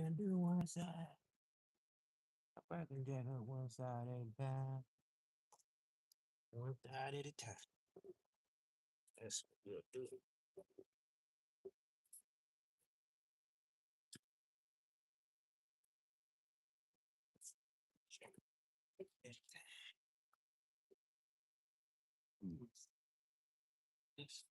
And do one side. I can jack up one side at a time. One side at a time. That's what we'll do. Yes.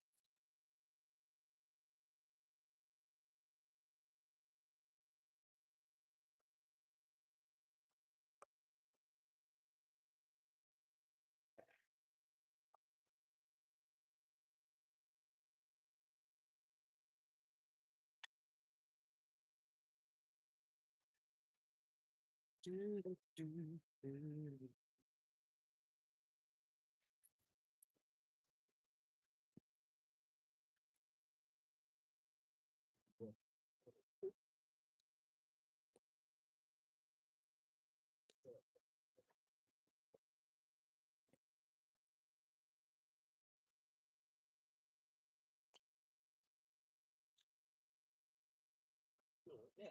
Do, do, do, do. Yeah. Yeah.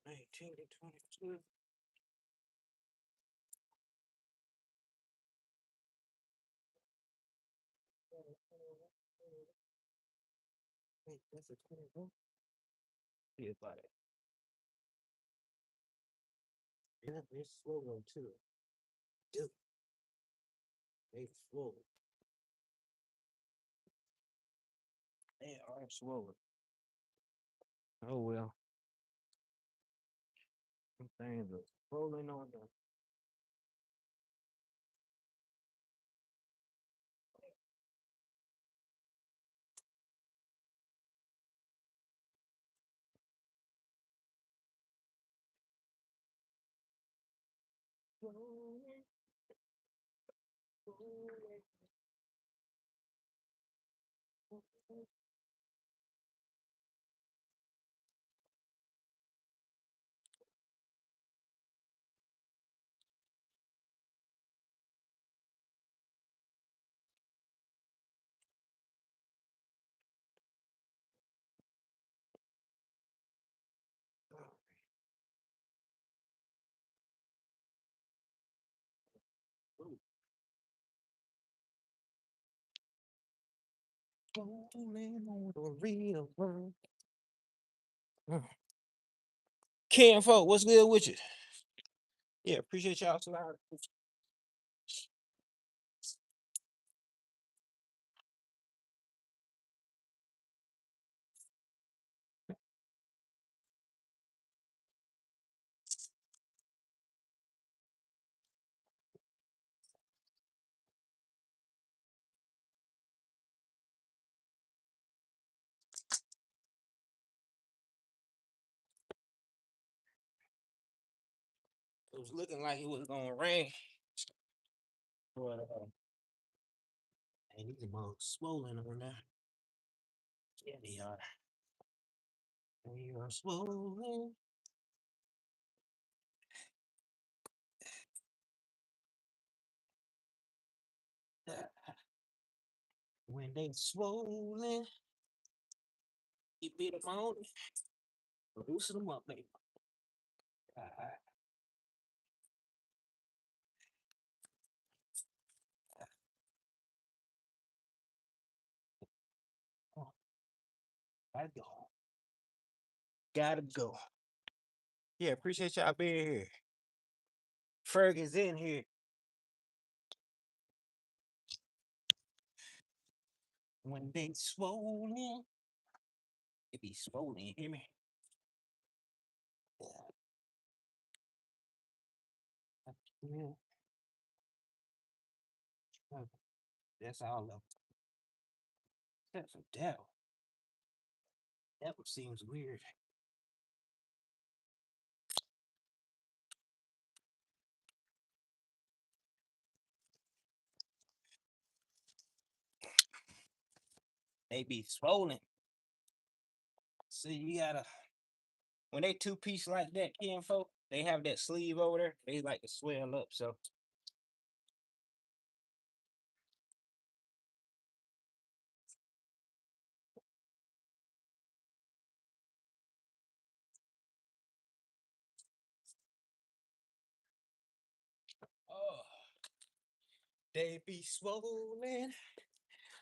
19 to 22. Wait, that's a 21. Yeah, about it. Yeah, they're swollen too. Dude, they swollen. They are swollen. Oh well. Some things are swollen on the. Swollen, swollen, swollen. Ooh, swollen on the real world. Mm. Ken folk, what's good with you? Yeah, appreciate y'all so loud. It was looking like it was gonna rain, but and these mugs swollen on there. Yeah, they are. They are swollen. When they swollen, you beat them on, loosen them up, baby. Alright. Oh, gotta go. Gotta go. Yeah, appreciate y'all being here. Ferg is in here. When they swollen, it be swollen. You hear me? Yeah. That's all of them. Except for Dell. That one seems weird. They be swollen. So you gotta when they two piece like that, kinfolk, they have that sleeve over there. They like to swell up. So oh, they be swollen,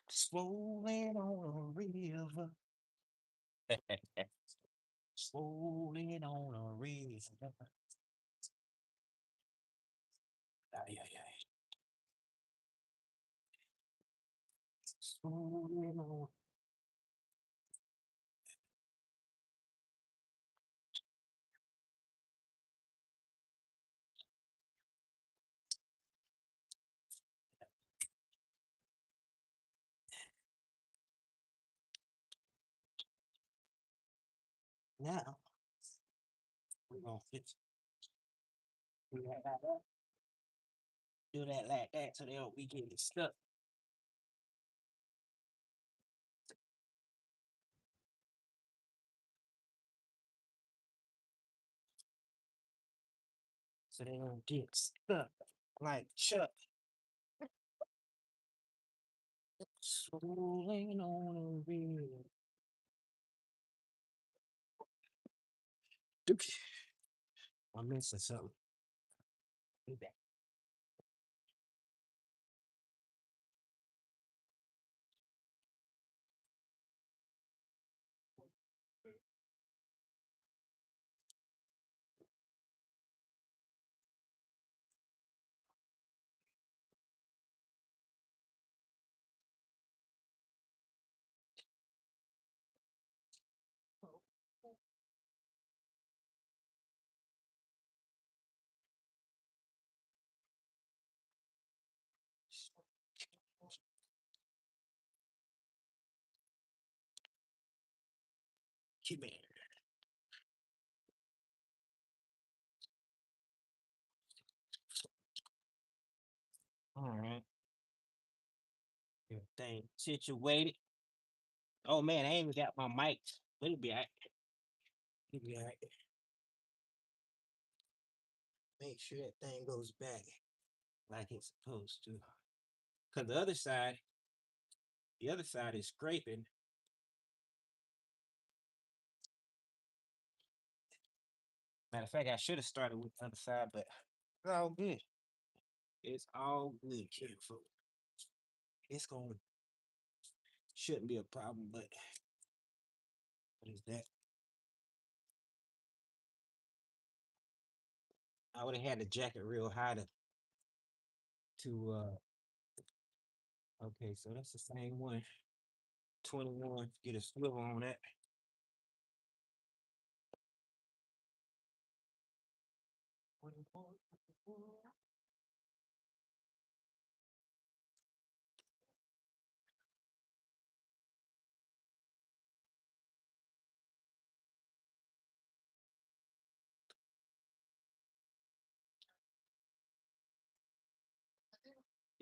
swollen on a river, swollen on a river. Ay, ay, ay. Swollen on. Now we're gonna fix do that like that. Do that like that so they don't be getting stuck. So they don't get stuck like Chuck. Swollen on a river. Dookie. I'm missing something. Be back. Keep it. All right. Everything situated. Oh man, I ain't even got my mics. But it'll be all right. It'll be all right. Make sure that thing goes back like it's supposed to. Cause the other side is scraping. Matter of fact, I should have started with the other side, but it's all good. It's all good, kid. It's going shouldn't be a problem, but what is that? I would have had the jacket real high to okay, so that's the same one. 21. Get a swivel on that.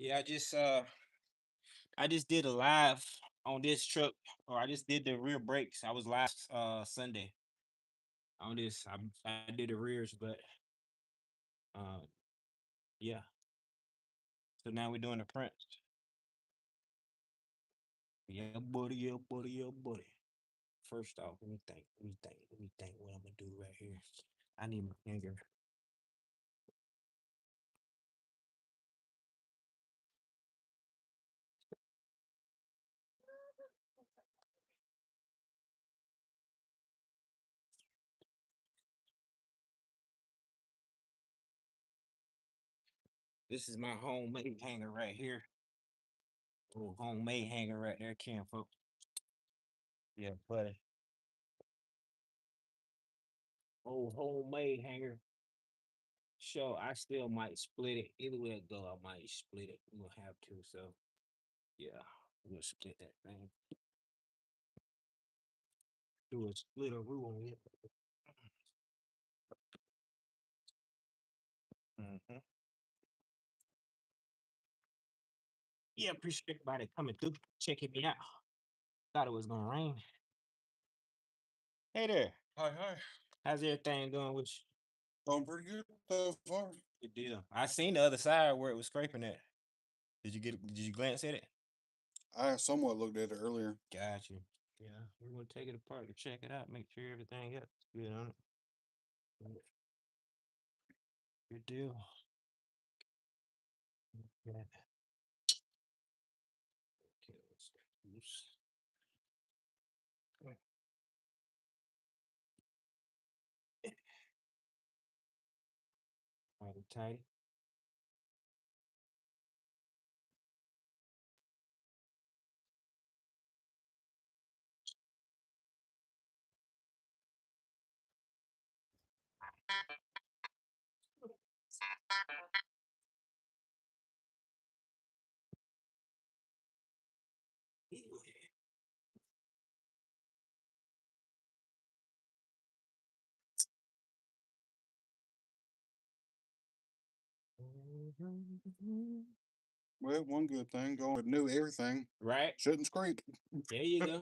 Yeah, I just did a live on this truck, or I just did the rear brakes. I was live Sunday on this. I did the rears, but uh yeah. So now we're doing the fronts. Yeah, buddy, yeah, buddy, yeah, buddy. First off, let me think what I'm gonna do right here. I need my finger. This is my homemade hanger right here. Oh, homemade hanger right there, Ken folks. Yeah, buddy. Oh, homemade hanger. Sure, I still might split it. Either way it go, I might split it. We'll have to. So yeah, we'll split that thing. Do a splitter rule on it. Hmm. Yeah, appreciate everybody coming through, checking me out. Thought it was gonna rain. Hey there. Hi, hi. How's everything going with you? Going pretty good so far. Good deal. I seen the other side where it was scraping at. Did you glance at it? I somewhat looked at it earlier. Got you. Yeah. We're gonna take it apart to check it out, make sure everything else is good on it. Good deal. Yeah. Okay, let's loose. Mighty tight. Well, one good thing going with new everything Right? shouldn't scrape. There you go.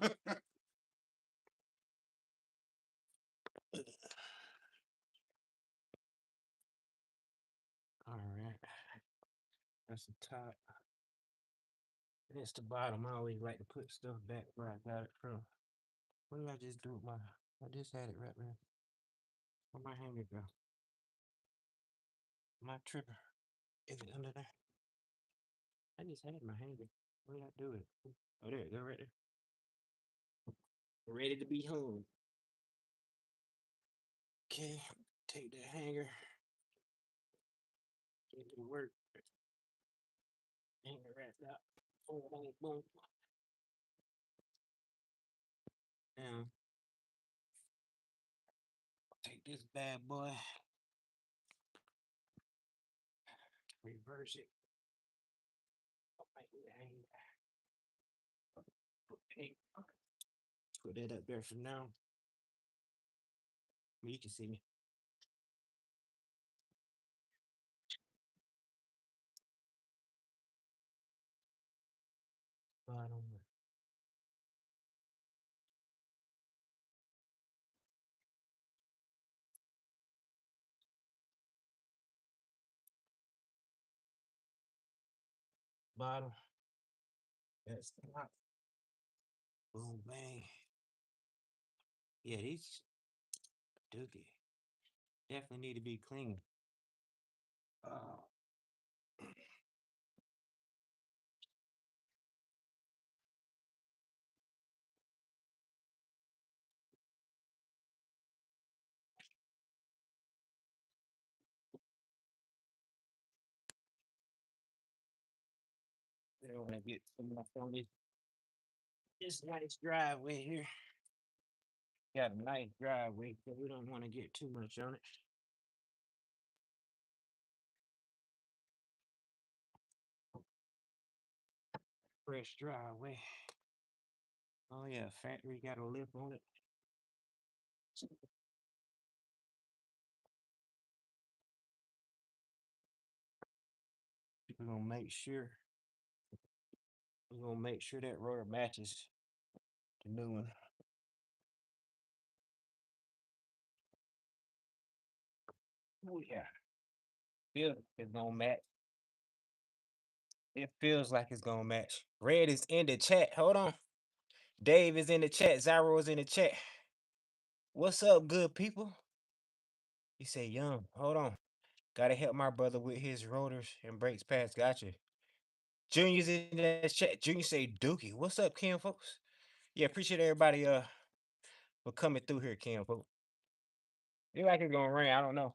All right. That's the top. That's the bottom. I always like to put stuff back where I got it from. What did I just do with my? I just had it right there. Where my hanger go? My tripper. Is it under there? I just had my hanger. What did I do with it? Oh, there it go right there. Ready to be hung. Okay, take that hanger. Get it to work. Hanger wrapped up. Boom, boom, boom. Now, take this bad boy. Reverse it. Make it hang. Okay. Put that up there for now. You can see me. Bottom. Bottom. That's the top. Boom, bang. Yeah, these dookie definitely need to be clean. Uh, they don't want to get some enough on this nice driveway here. Got a nice driveway, so we don't want to get too much on it. Fresh driveway. Oh yeah, factory got a lip on it. We're gonna make sure that rotor matches the new one. Oh yeah, feel it's gonna match. It feels like it's gonna match. Red is in the chat. Hold on. Dave is in the chat. Zyro is in the chat. What's up, good people? He said, "Young, hold on. Gotta help my brother with his rotors and brakes pads. Gotcha." Junior's in that chat. Junior say, "Dookie, what's up, Kim, folks?" Yeah, appreciate everybody for coming through here, Kim, folks. It like it's gonna rain. I don't know,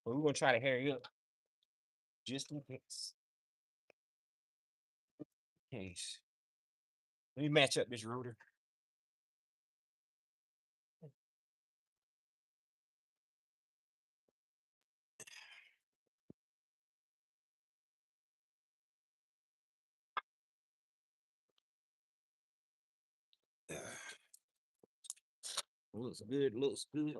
but we're gonna try to hurry up just in case. Case. Let me match up this rotor. Looks good. Looks good.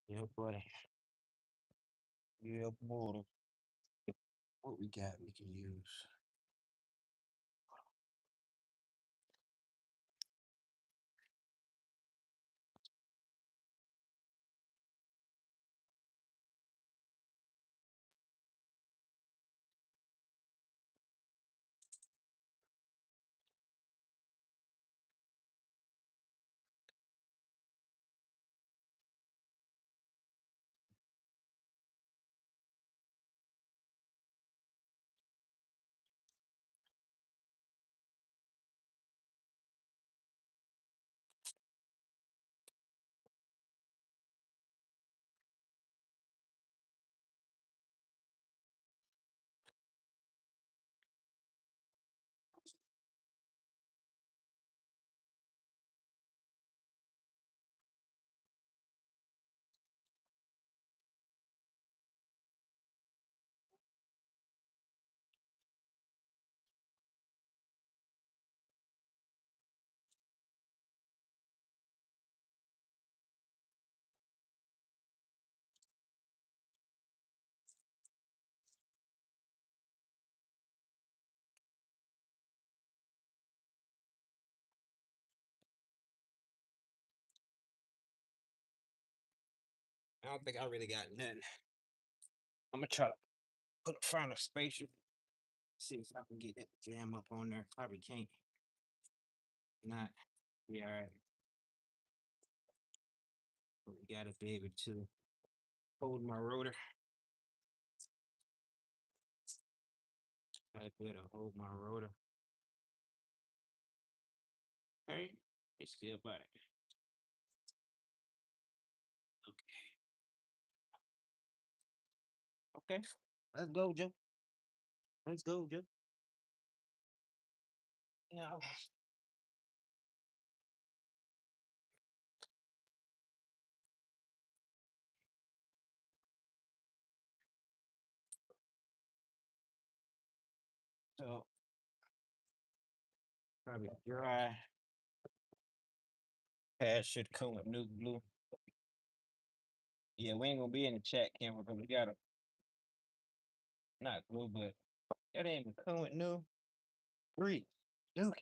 Yeah, buddy. Yeah, boy. What we got we can use. I don't think I really got nothing. I'm gonna try to find a spatial. See if I can get that jam up on there. Probably can't. Not. Yeah, all right. But we gotta be able to hold my rotor. I better hold my rotor. Okay. It's still back. Okay. Let's go, Joe. Let's go, Joe. Yeah. So probably dry. Pad should come with new glue. Yeah, we ain't gonna be in the chat camera because we gotta not glue, but that ain't come with new. Breathe. Dude.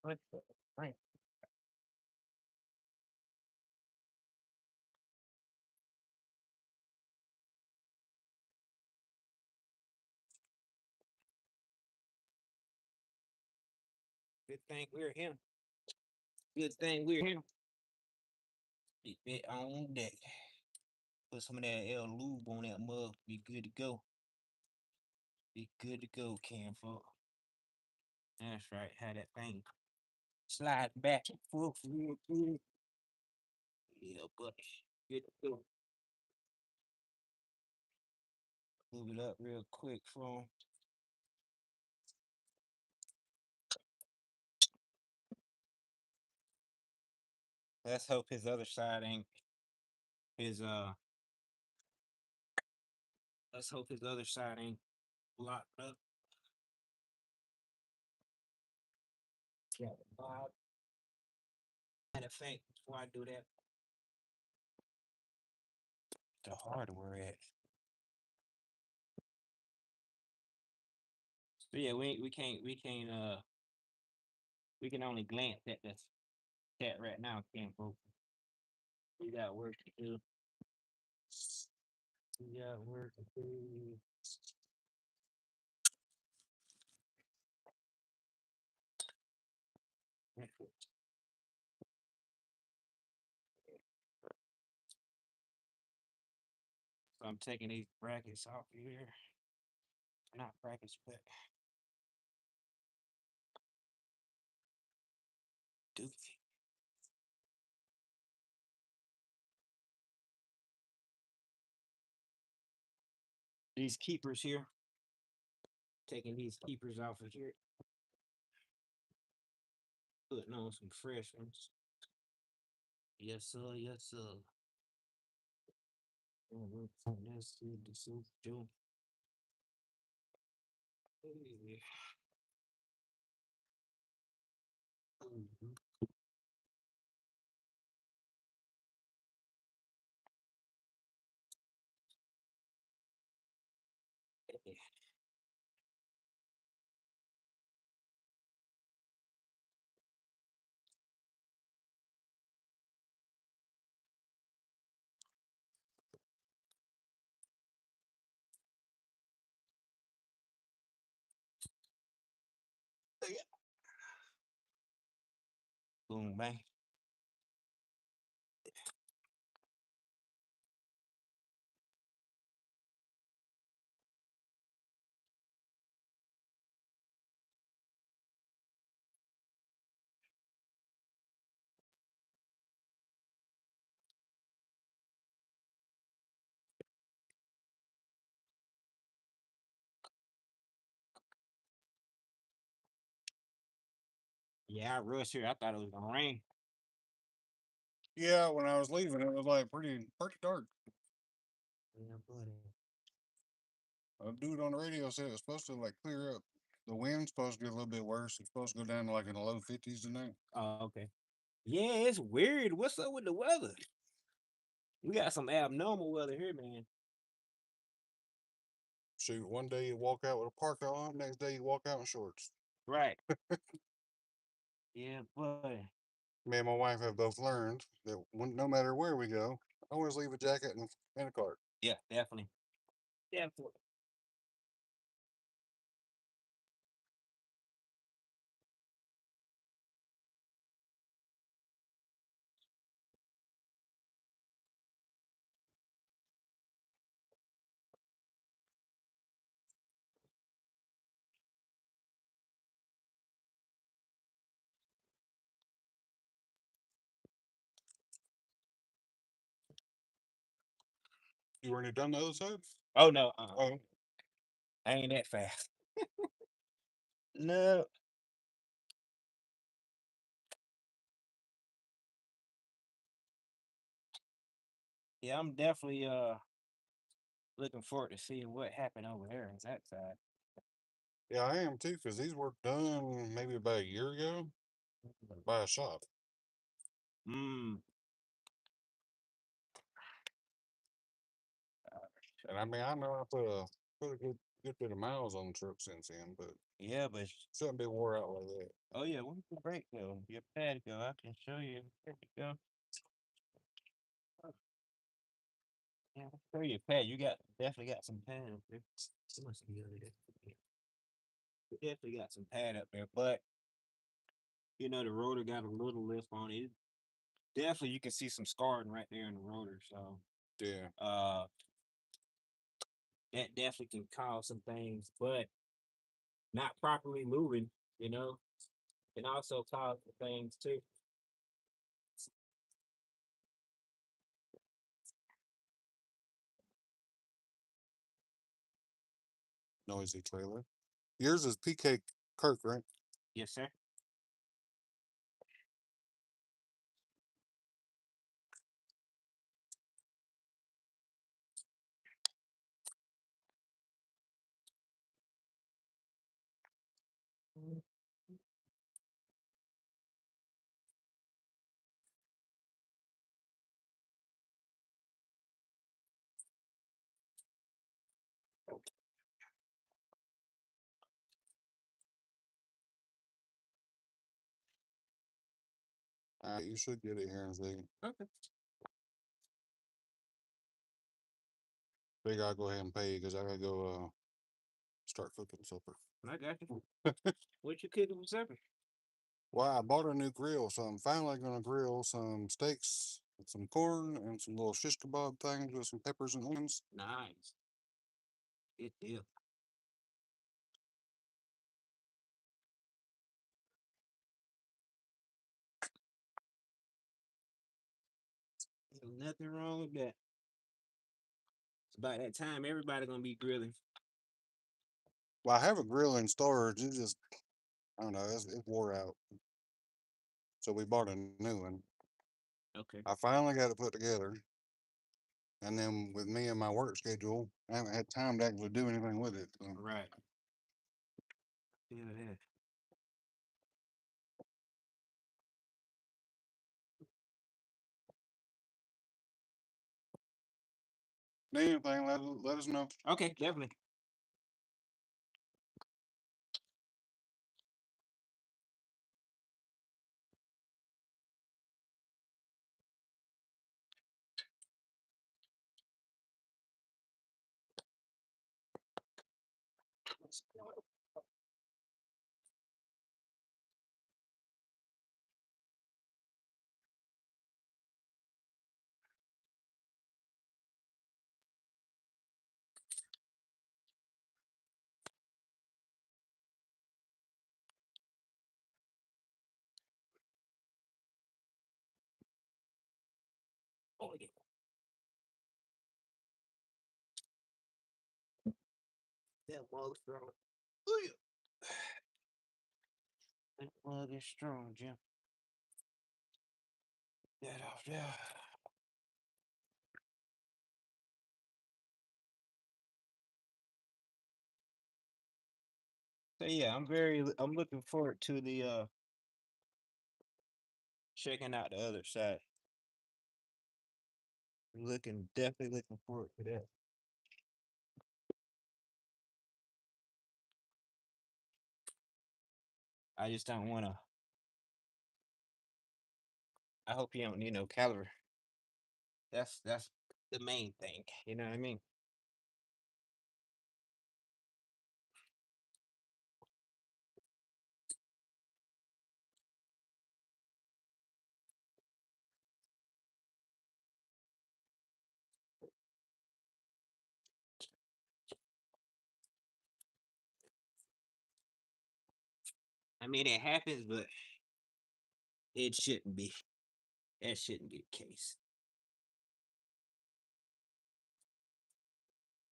What the right. Good thing we're here. Good thing we're here. Keep it on deck. Put some of that L lube on that mug. Be good to go. Be good to go, Cam folk. That's right. How that thing slide back and forth real good. Yeah, buddy. Good to go. Move it up real quick from. Let's hope his other side ain't his let's hope his other side ain't locked up. Yeah, Bob. Matter of fact, before I do that, the hardware at. So yeah, we can only glance at the chat right now, can't folks. We got work to do. We got work to do. So I'm taking these brackets off here. Not brackets, but dookie. These keepers here. Taking these keepers off of here. Putting on some fresh ones. Yes, sir. Yes, sir. Let's see the soup, Joe. Hey. Mhm. Boom, bang. Yeah, I rushed here. I thought it was gonna rain. Yeah, when I was leaving, it was like pretty dark. Yeah, buddy. A dude on the radio said it's supposed to like clear up. The wind's supposed to get a little bit worse. It's supposed to go down to like in the low 50s tonight. Oh, okay. Yeah, it's weird. What's up with the weather? We got some abnormal weather here, man. Shoot, one day you walk out with a parka on, next day you walk out in shorts. Right. Yeah, buddy. Me and my wife have both learned that no matter where we go, I always leave a jacket in a cart. Yeah, definitely. Definitely. You already done the other side? Oh no, Oh, I ain't that fast. No. Yeah, I'm definitely looking forward to seeing what happened over there on that side. yeah, I am too, because these were done maybe about a year ago by a shop. Mm. And I mean, I know I put a good bit of miles on the truck since then, but Yeah, but shouldn't be wore out like that. oh yeah, where's the brake go? Your pad go. I can show you. There you go. Yeah, I'll show you a pad. You got definitely got some pad up there. It must be under there. Yeah, you definitely got some pad up there, but the rotor got a little lift on it. Definitely, you can see some scarring right there in the rotor. So, Yeah. uh, that definitely can cause some things, but not properly moving, you know, can also cause the things too. Noisy trailer. Yours is PK Kirk, right? Yes, sir. All right, you should get it here in a second. Okay. Big, I'll go ahead and pay you because I gotta go start cooking supper. I got you. What you cooking for supper? Well, I bought a new grill, so I'm finally gonna grill some steaks, with some corn, and some little shish kebab things with some peppers and onions. Nice. Good deal. There's nothing wrong with that. It's about that time everybody gonna be grilling. Well, I have a grill in storage. It just, I don't know, it wore out. So we bought a new one. Okay. I finally got it put together. And then with me and my work schedule, I haven't had time to actually do anything with it. So. Right. Yeah, yeah. Need anything, let us know. Okay, definitely. Oh yeah. That mug's strong. Oh yeah. That mug is strong, Jim. That off there. So yeah, I'm looking forward to the checking out the other side. Definitely looking forward to that. I just don't wanna I hope you don't need no caliber. That's the main thing. You know what I mean? I mean, it happens, but it shouldn't be. That shouldn't be the case.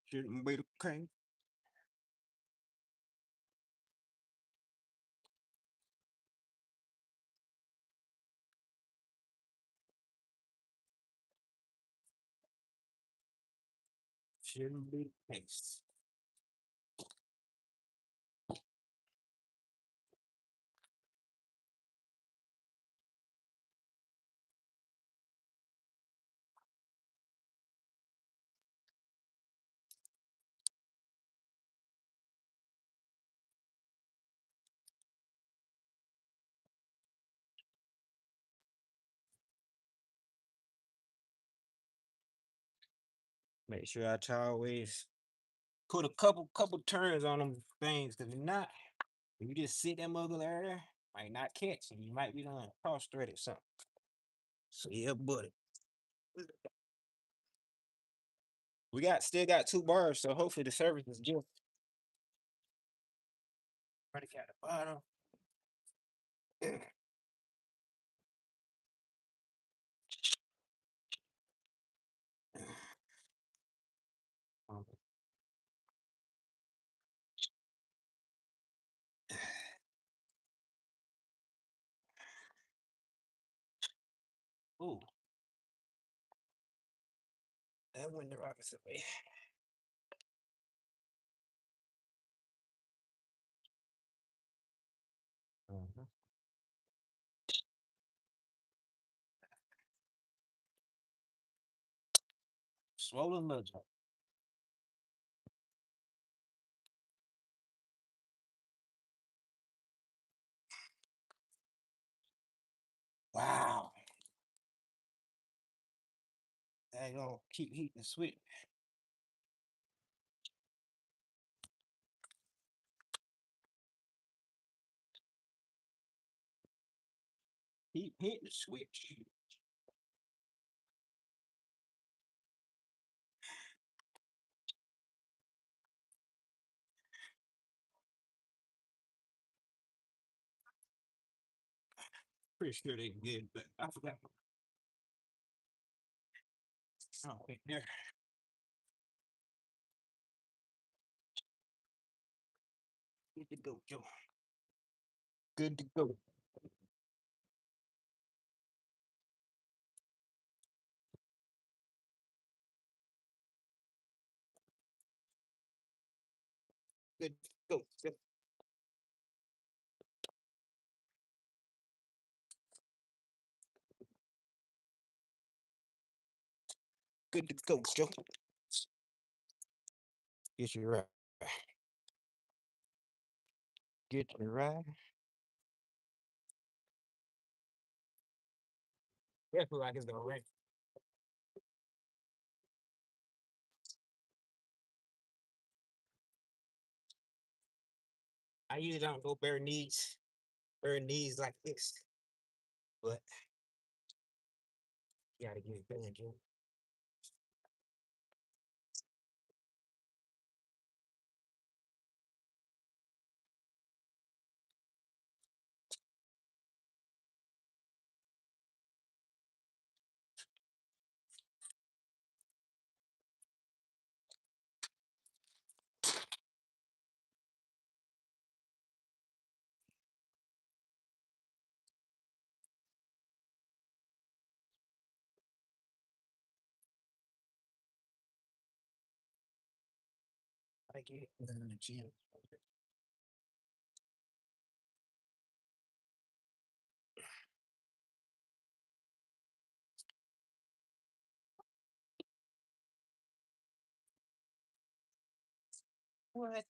Shouldn't be the case. Shouldn't be the case. Make sure I always put a couple turns on them things, cause if not, if you just sit that mother there, might not catch, and you might be on cross thread or something. So yeah, buddy. We still got 2 bars, so hopefully the service is just right at the bottom. Um, Ooh, that went the opposite way. Mhm. Swollen little joint. Wow. That gonna keep heating the switch. Keep hitting the switch. Pretty sure they good, but I forgot. Oh, wait, there. Good to go, Joe. Good to go. Good to go. Good to go, Joe. Get you right. Get you right. That feel like it's gonna rain. I usually don't go bare knees like this, but you gotta get it done, Joe. I get it done in the gym. What?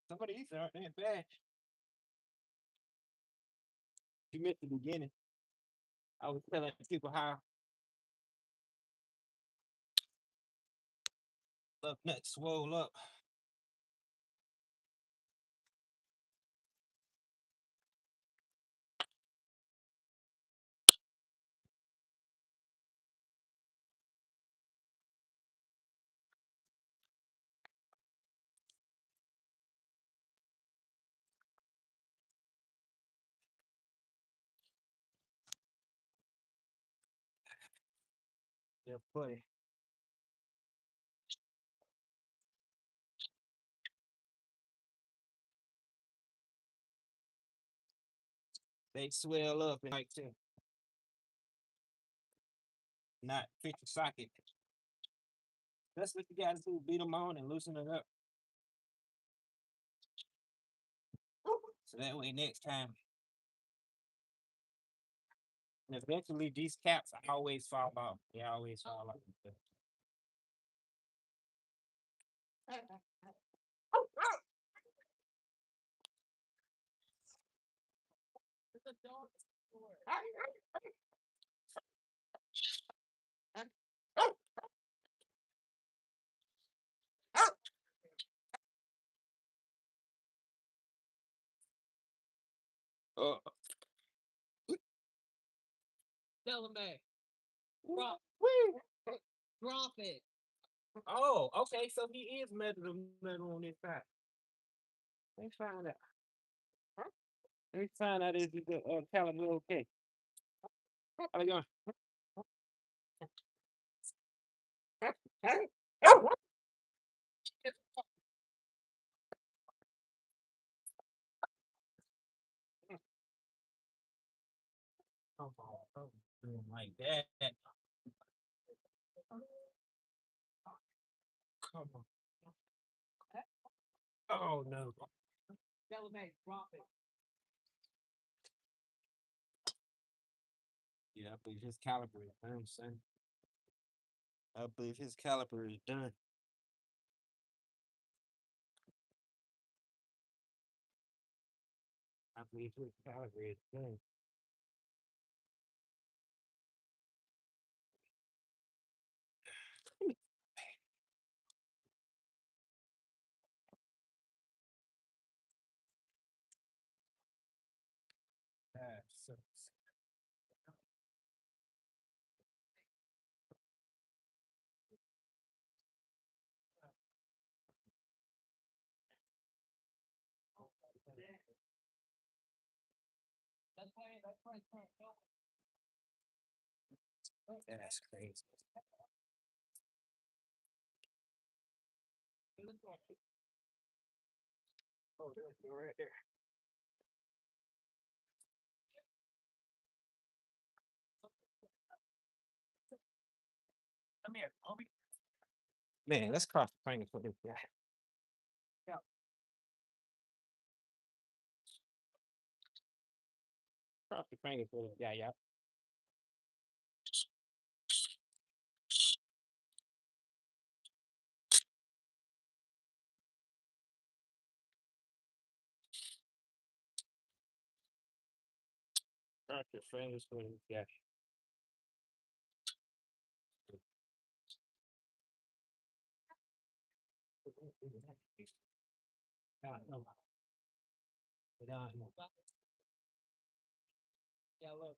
Some of these aren't that bad. You missed the beginning. I was telling people how love nuts swole up. Yeah, buddy. They swell up and like to not fit your socket. That's what you gotta do. Beat them on and loosen it up. So that way next time. And eventually these caps always fall off. They always fall off. Uh, Tell him back. Drop it. Oh, okay. So he is metal on this side. They find out. They find out is the caliber okay. How you going? Come on, don't do 'em like that. Come on. Oh no. Tell him back. Drop it. Yeah, I believe his caliber is done, son. I believe his caliber is done. I believe his caliber is done. Ah, so, that's crazy. Oh, there's one right there. Come here, homie. Man, let's cross the fingers for this guy. Yeah. Cross the fingers for this guy, yeah. Cross your fingers for this guy. Ah, no. Yeah, look.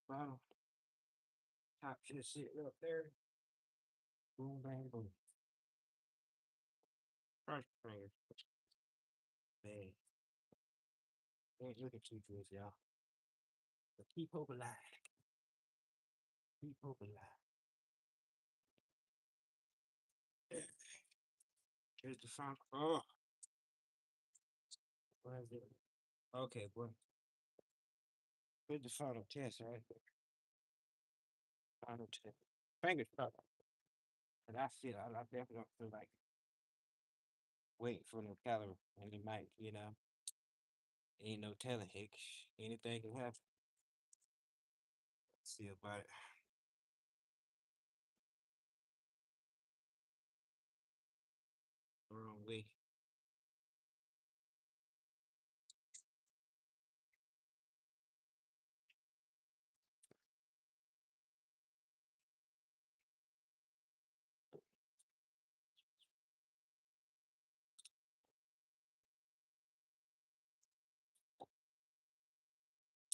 Wow. Top just sitting up there. Boom, bang, boom. Cross your fingers. Man, ain't looking too good, y'all. But keep hope alive. Keep hope alive. Here's the front. Oh, what is it? Okay, boy. Here's the final test right there. Final test. Fingers crossed. And I definitely don't feel like waiting for no calorie. And it might, ain't no telling. Heck, anything can happen. See about it. way.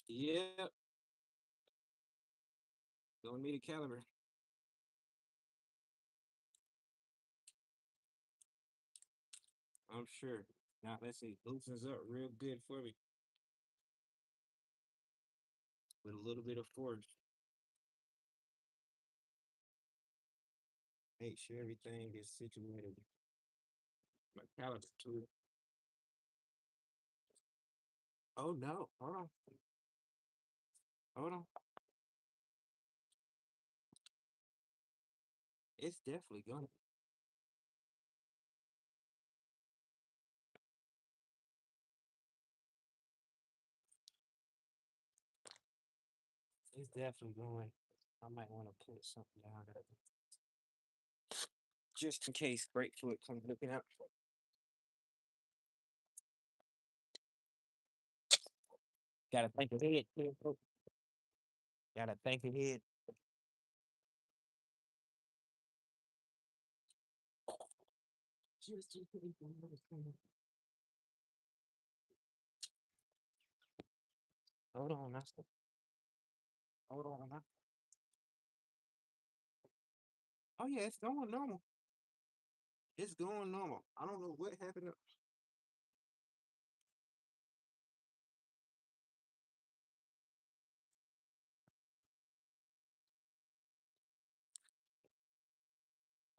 Yep. Don't need a caliber. I'm sure. Now let's see. Loosens up real good for me with a little bit of force. Make sure everything is situated. My caliber too. Oh no. Hold on. Hold on. It's definitely gonna. It's definitely going. I might want to put something down there just in case Breakfoot comes looking out. Gotta think ahead. Gotta think ahead. Just in case somebody's coming. Hold on, master. Hold on, now. Oh yeah, it's going normal. It's going normal. I don't know what happened.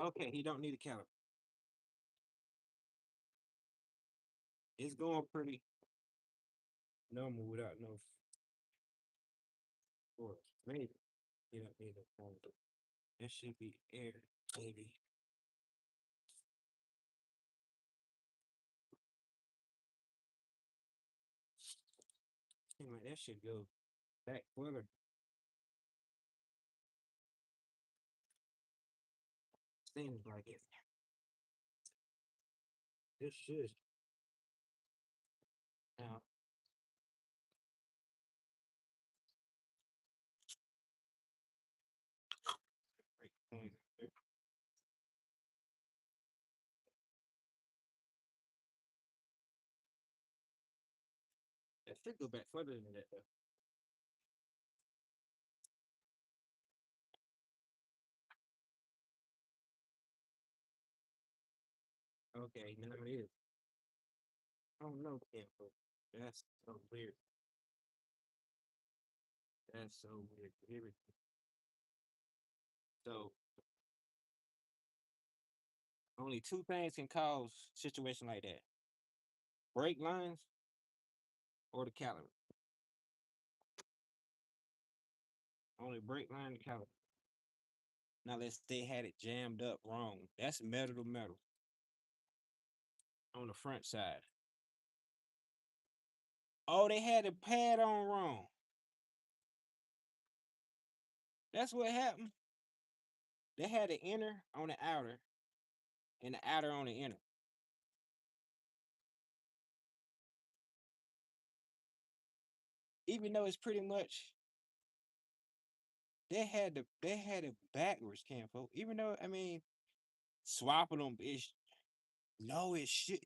Okay, he don't need a caliber. It's going pretty normal without no force. Maybe he don't need a caliber. That should be air, maybe. Seem like that should go back further. Seems like it. This should. Now, right point. That should go back further than that though. Okay, now it is. Oh no, Campo. That's so weird. That's so weird. Here we go. So only two things can cause situation like that: brake lines or the caliber. Only brake line and caliber. Now let's they had it jammed up wrong. That's metal to metal on the front side. Oh, they had the pad on wrong. That's what happened. They had the inner on the outer and the outer on the inner. Even though it's pretty much they had it backwards, Campo. Even though I mean swapping them is no, it should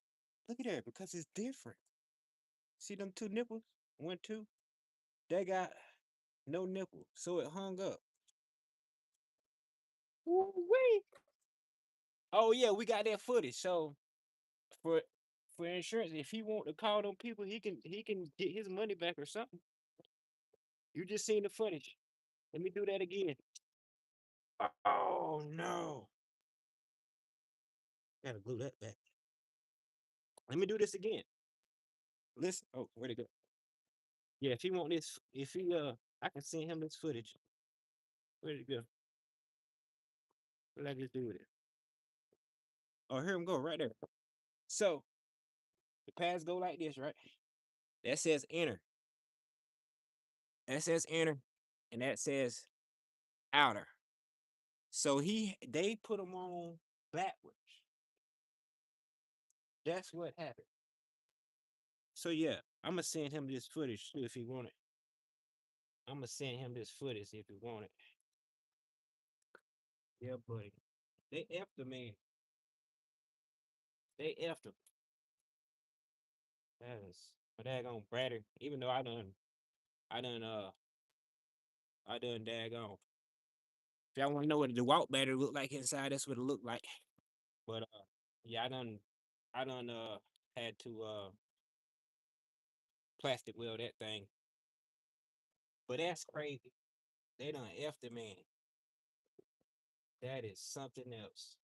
look at that because it's different. See them two nipples? One, two. They got no nipple, so it hung up. Woo-wee. Oh yeah, we got that footage. So for for insurance, if he want to call them people, he can get his money back or something. You just seen the footage. Let me do that again. Oh no. Gotta glue that back. Let me do this again. Listen. Oh, where'd it go? Yeah, if he want this, if he I can send him this footage. Where'd it go? What did I just do with it? Oh, here him go right there. So the pads go like this, right? That says inner. That says inner, and that says outer. So they put them on backwards. That's what happened. So yeah, I'm gonna send him this footage too if he want it. I'm gonna send him this footage if he want it. Yeah, buddy. They effed the man. They effed him. That is my daggone Bradder. Even though I done, I done daggone. If y'all want to know what the DeWalt battery look like inside, that's what it looked like. But yeah, I done had to plastic weld that thing. But that's crazy. They done effed the man. That is something else.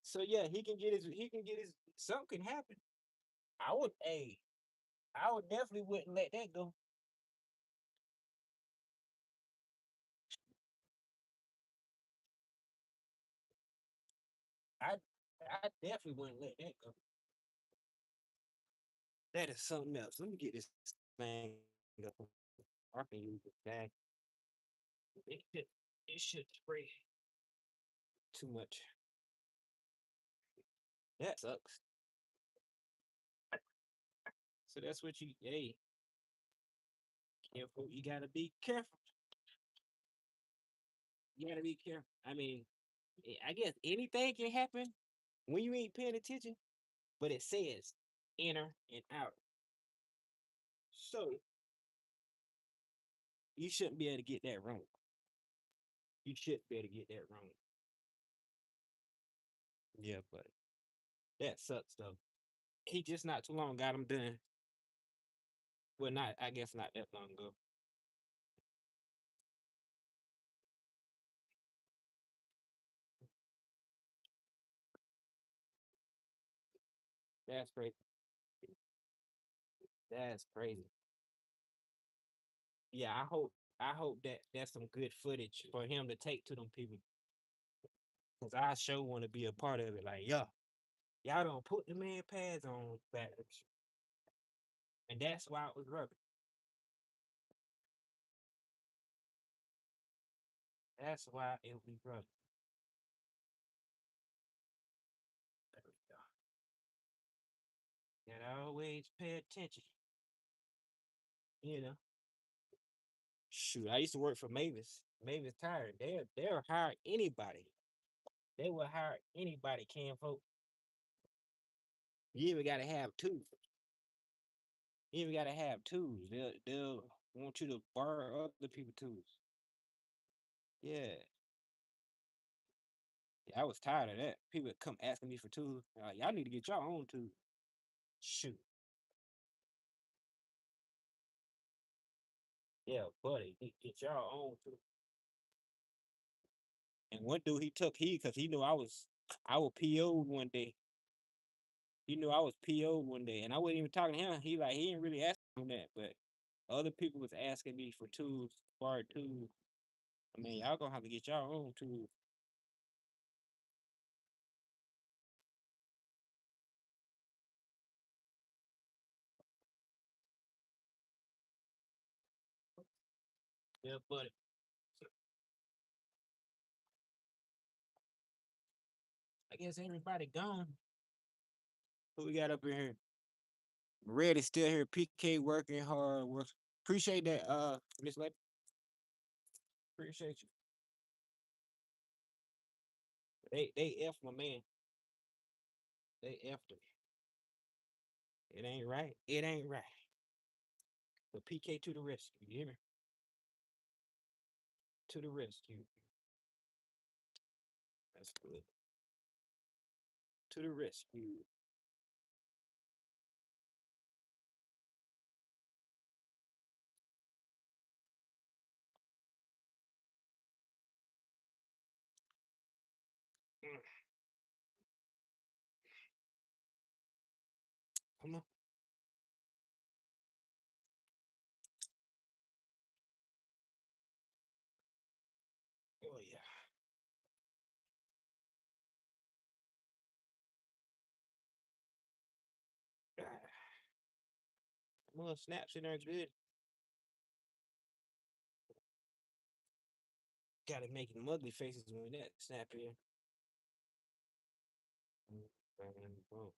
So yeah, he can get his something can happen. I would I would definitely wouldn't let that go. I I definitely wouldn't let that go. That is something else. Let me get this thing up. I can use it back. It should it should spray too much. That sucks. So that's what you careful. You gotta be careful. You gotta be careful. I mean, I guess anything can happen when you ain't paying attention, but it says inner and outer. So you shouldn't be able to get that wrong. You shouldn't be able to get that wrong. Yeah, but that sucks though. He just not too long got him done. Well, not I guess not that long ago. That's crazy. That's crazy. Yeah, I hope that that's some good footage for him to take to them people. Cause I sure want to be a part of it. Like, yeah, y'all don't put the man pads on backwards. And that's why it was rubber. That's why it was rubber. There we go. Gotta always pay attention. You know. Shoot, I used to work for Mavis. Mavis Tire. They'll hire anybody. They will hire anybody, can folk. You even gotta have tools. You even gotta have tools. They'll want you to borrow other people tools. Yeah. Yeah, I was tired of that. People would come asking me for tools. Y'all need to get your own tools. Shoot. Yeah, buddy, get your own tools. And one dude he took heed because he knew I was PO'd one day. He knew I was PO'd one day, and I wasn't even talking to him. He didn't really ask me that, but other people was asking me for tools, borrowed tools. I mean, y'all gonna have to get your own tools. Yeah, buddy. So, I guess everybody gone. Who we got up in here? Red is still here. PK working hard. Appreciate that, Miss Lady. Appreciate you. They F my man. They F'd him. It ain't right. It ain't right. But PK to the rescue. You hear me? To the rescue. That's good. To the rescue. Mm, come on. Oh yeah. Little snaps in there good. Gotta make them ugly faces when that snap in. Man, bro.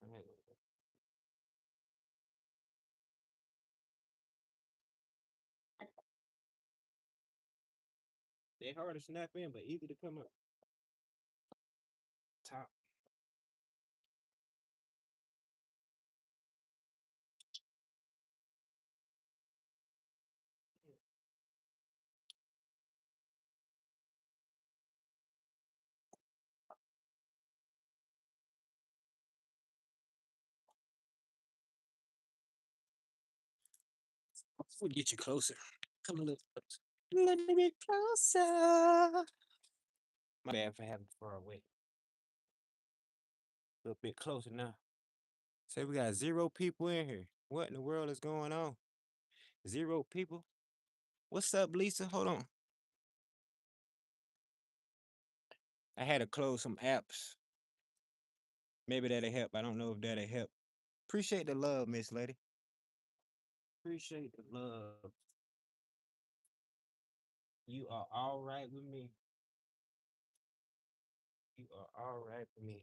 Alright. They hard to snap in, but easy to come up top. We'll get you closer. Come a little closer. A little bit closer. My bad for having far away. A little bit closer now. Say we got 0 people in here. What in the world is going on? 0 people? What's up, Lisa? Hold on. I had to close some apps. Maybe that'll help. I don't know if that'll help. Appreciate the love, Miss Lady. Appreciate the love. You are all right with me. You are all right with me.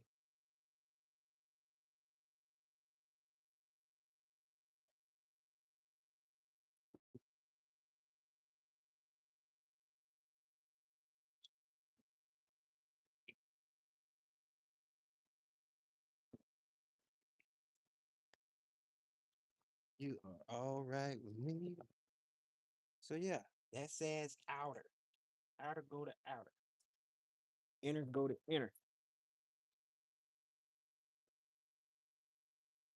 You are all right with me. So yeah, that says outer. Outer go to outer. Inner go to inner.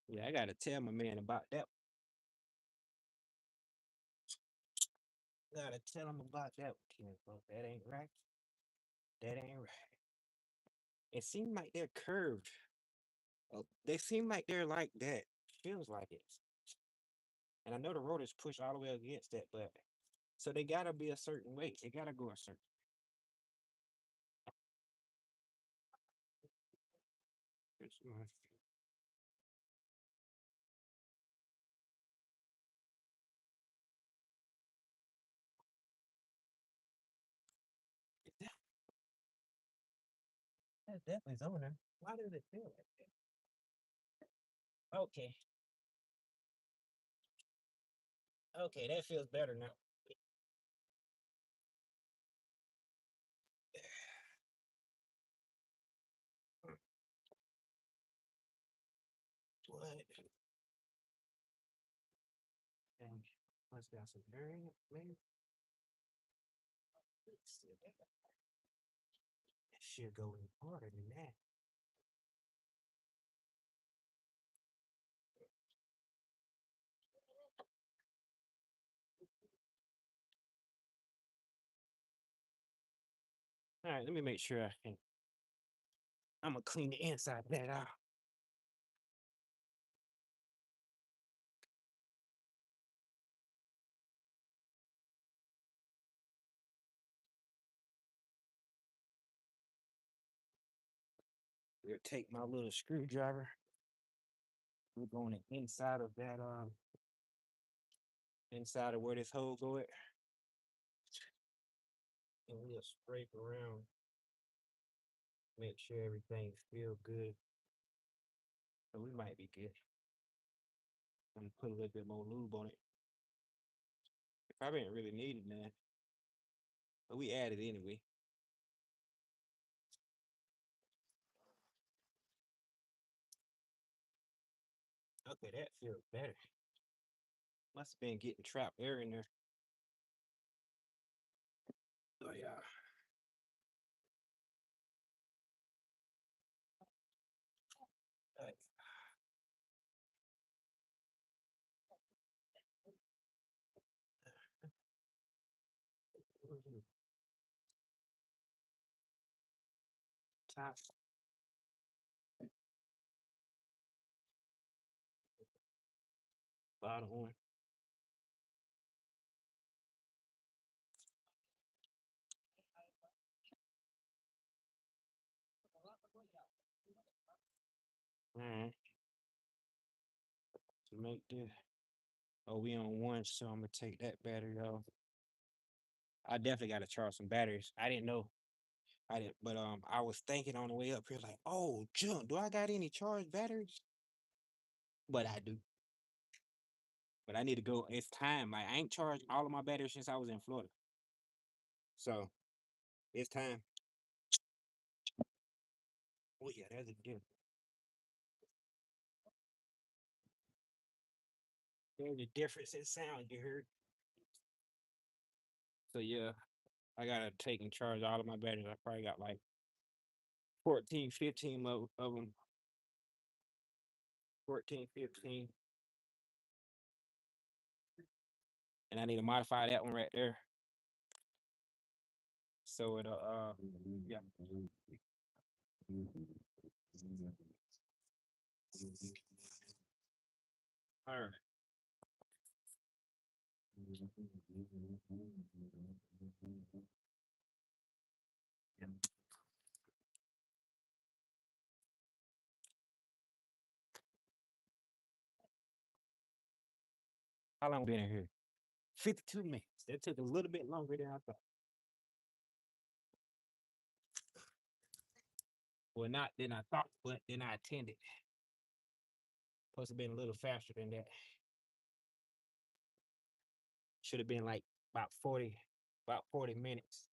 Yeah, I gotta tell my man about that. Gotta tell him about that one, folks. That ain't right. That ain't right. It seems like they're curved. They seem like they're like that. Feels like it. And I know the rotor is pushed all the way against that, but so they gotta be a certain way. They gotta go a certain. Here's my- That definitely on there. Why does it feel like that? Okay, okay, that feels better now. What? And let's got some bearing, maybe. That should go in harder than that. All right, let me make sure I can. I'm gonna clean the inside of that out. We'll take my little screwdriver. We're going inside of that inside of where this hole go at. And we'll scrape around, make sure everything feel good. So we might be good. I'm gonna put a little bit more lube on it. It probably ain't really needed now, but we added anyway. Okay, that feels better. Must have been getting trapped air in there. Oh yeah. Alright. Top, bottom one. Alright. To make this. Oh, we on one, so I'm gonna take that battery off. I definitely gotta charge some batteries. I didn't know I did, but I was thinking on the way up here, like, oh, junk, do I got any charged batteries? But I do. But I need to go. It's time. Like I ain't charged all of my batteries since I was in Florida, so it's time. Oh yeah, there's a difference. There's a difference in sound. You heard? So yeah, I gotta take and charge all of my batteries. I probably got like 14, 15 of them. 14, 15, and I need to modify that one right there. So it'll yeah. All right. How long been in here? 52 minutes. That took a little bit longer than I thought. Well, not than I thought, but than I intended. Supposed to been a little faster than that. Should have been like about 40 minutes.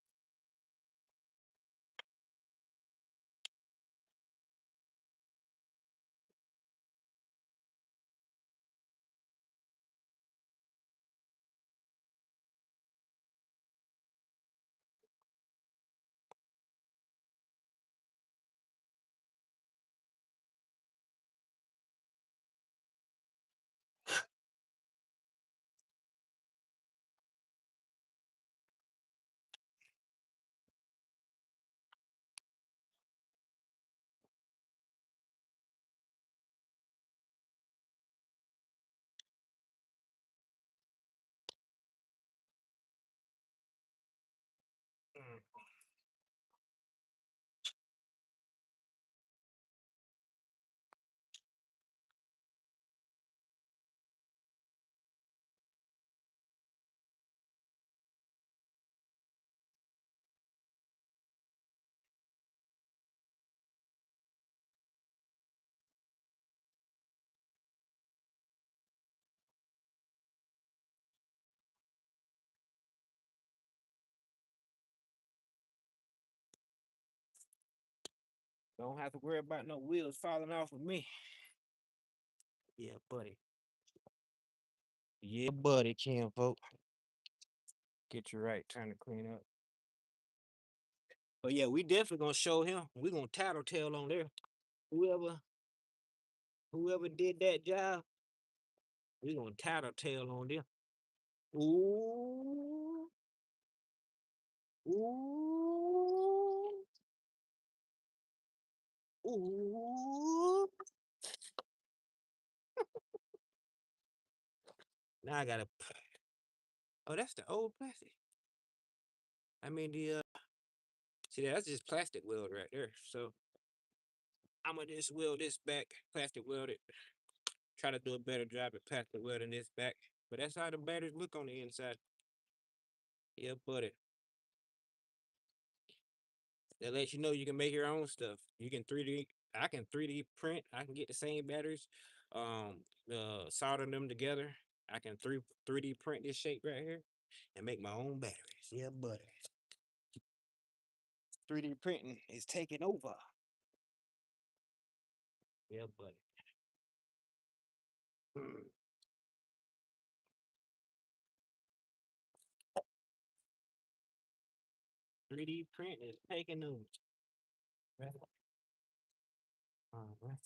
Mm. Don't have to worry about no wheels falling off of me. Yeah, buddy. Yeah, buddy, Kim, folks. Get you right. Time to clean up. But yeah, we definitely gonna show him. We gonna tattletale on there. Whoever whoever did that job, we gonna tattletale on them. Ooh, ooh, ooh. Now I gotta. Oh, that's the old plastic. I mean the see that's just plastic weld right there. So I'm gonna just weld this back, plastic weld it. Try to do a better job at plastic welding this back. But that's how the batteries look on the inside. Yeah, buddy. That lets you know you can make your own stuff. You can 3D. I can 3D print. I can get the same batteries, solder them together. I can 3D print this shape right here and make my own batteries. Yeah, buddy. 3D printing is taking over. Yeah, buddy. 3D print is taking over. Right. Right.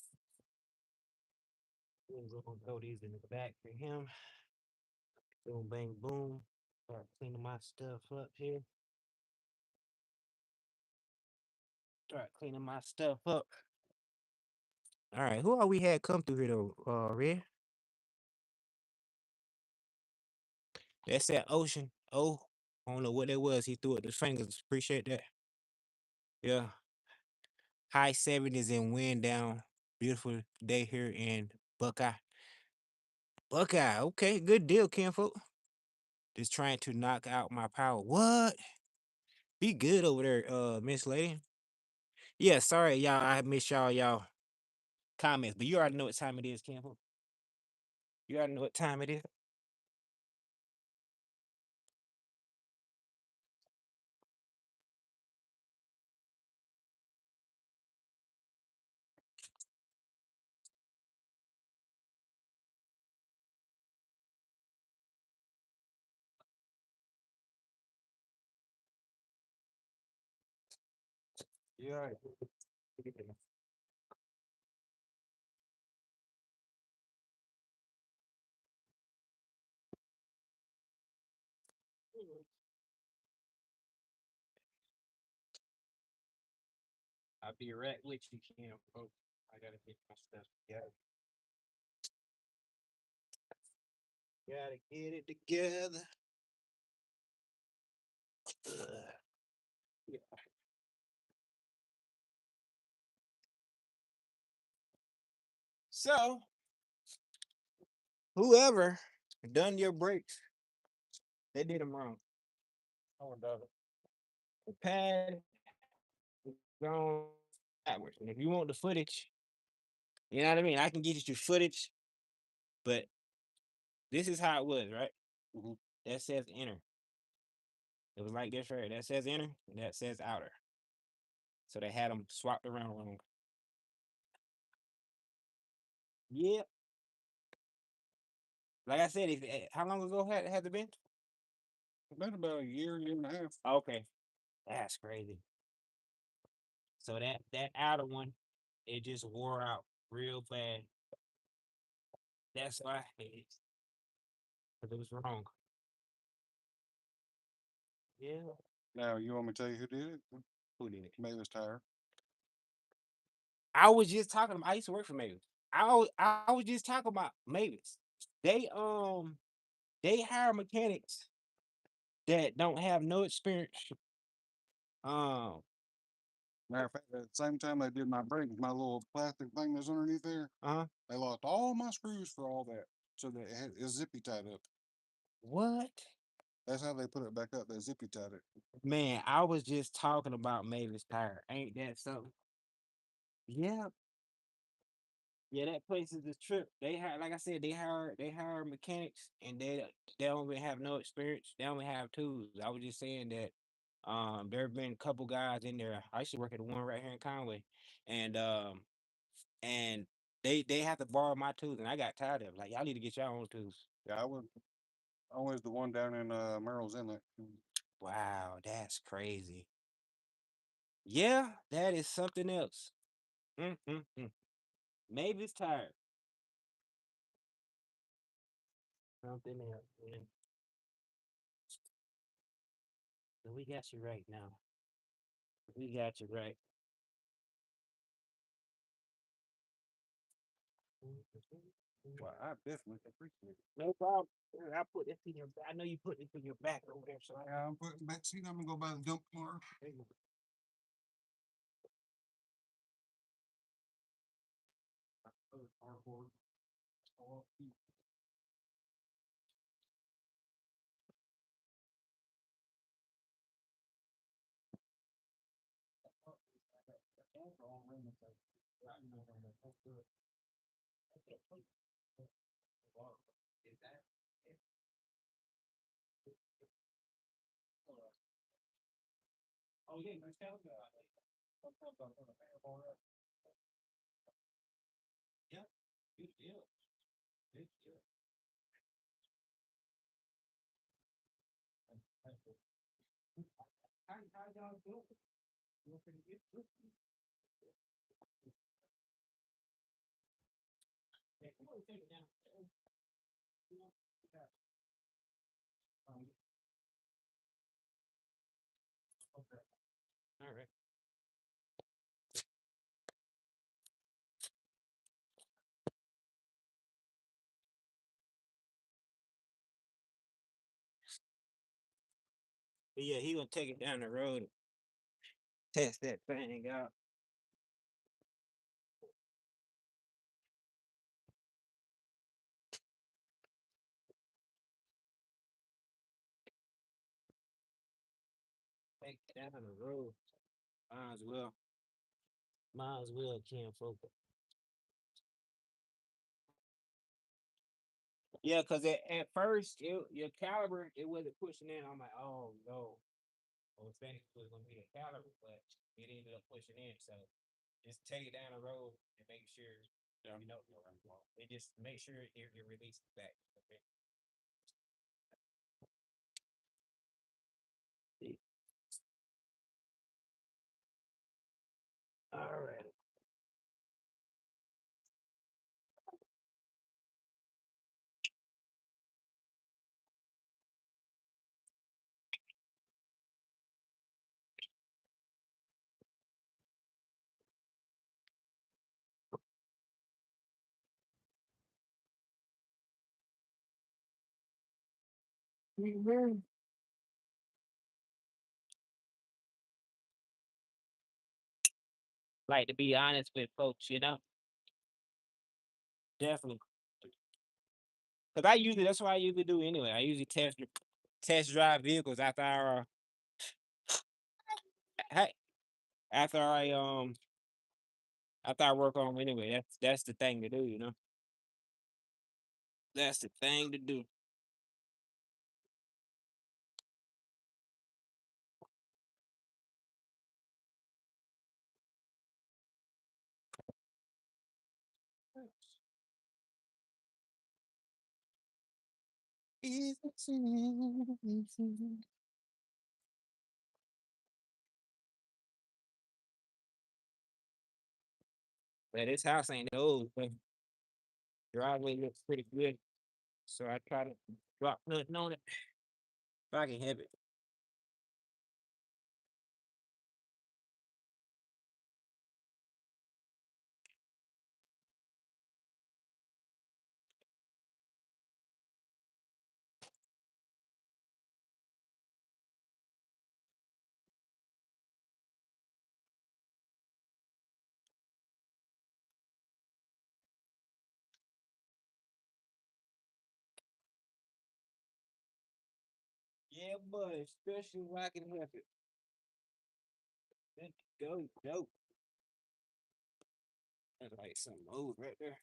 We're gonna throw these in the back for him. Boom, bang, boom. Start cleaning my stuff up here. Start cleaning my stuff up. All right, who all we had come through here though? Red. That's that ocean. Oh, I don't know what that was. He threw it the fingers. Appreciate that. Yeah. High 70s and wind down. Beautiful day here in Buckeye. Buckeye. Okay, good deal, kinfolk. Just trying to knock out my power. What? Be good over there, Miss Lady. Yeah, sorry, y'all. I missed y'all comments, but you already know what time it is, Campbell. You already know what time it is. You already. I'll be right with you, Cam. Oh, I gotta get my stuff together. Gotta get it together. Ugh. Yeah. So, whoever done your brakes, they did them wrong. Oh, dog. The pad is gone backwards. And if you want the footage, you know what I mean? I can get you footage, but this is how it was, right? Hmm. That says inner. It was like this right. That says inner, and that says outer. So they had them swapped around wrong. Yeah. Like I said, if how long ago had it been? Been about a year and a half. Okay, that's crazy. So that outer one, it just wore out real bad. That's why because it was wrong. Yeah. Now, you want me to tell you who did it? Who did it? Mavis Tire. I was just talking about. I used to work for Mavis. I was just talking about Mavis. They they hire mechanics that don't have no experience. Um. Matter of fact, at the same time they did my brakes, my little plastic thing that's underneath there, Uh. they lost all my screws for all that. So that it's zippy tied up. What? That's how they put it back up. They zippy tied it. Man, I was just talking about Mavis Tire. Ain't that something? Yeah. Yeah, that place is a trip. They hire, like I said, they hire mechanics, and they don't even have no experience. They only have tools. I was just saying that there have been a couple guys in there. I used to work at the one right here in Conway, and and they have to borrow my tools, and I got tired of it. Like, y'all need to get your own tools. Yeah, I was the one down in Merrill's Inlet. Wow, that's crazy. Yeah, that is something else. Mm. Maybe it's tired. Something else, man. So we got you right now. We got you right. Well, I definitely appreciate it. No problem. I put this in your. I know you put this in your back over there. So Yeah, I'm putting back seat. I'm gonna go by the dump tomorrow. oh yeah, yeah, good deal. Good deal. How y'all doing? You pretty good? Hey, come on, take it down. Um, okay. All right. But yeah, he gonna take it down the road, test that thing out. back down the road. Might as well. Might as well, Ken Focus. Yeah, cause at first your caliber it wasn't pushing in. I'm like, oh no, I was thinking it was gonna be the caliber, but it ended up pushing in. So just take it down the road and make sure you know it just make sure it releases back. Okay. All right. Mhm. Like to be honest with folks, definitely. Cause I usually that's what I usually do anyway. I usually test drive vehicles hey, after I work on 'em anyway. That's the thing to do. That's the thing to do. But this house ain't old, but driveway looks pretty good. So I try to drop nothing on it if I can help it. Yeah, but especially if I can help it. Let's go. That's like some old right there.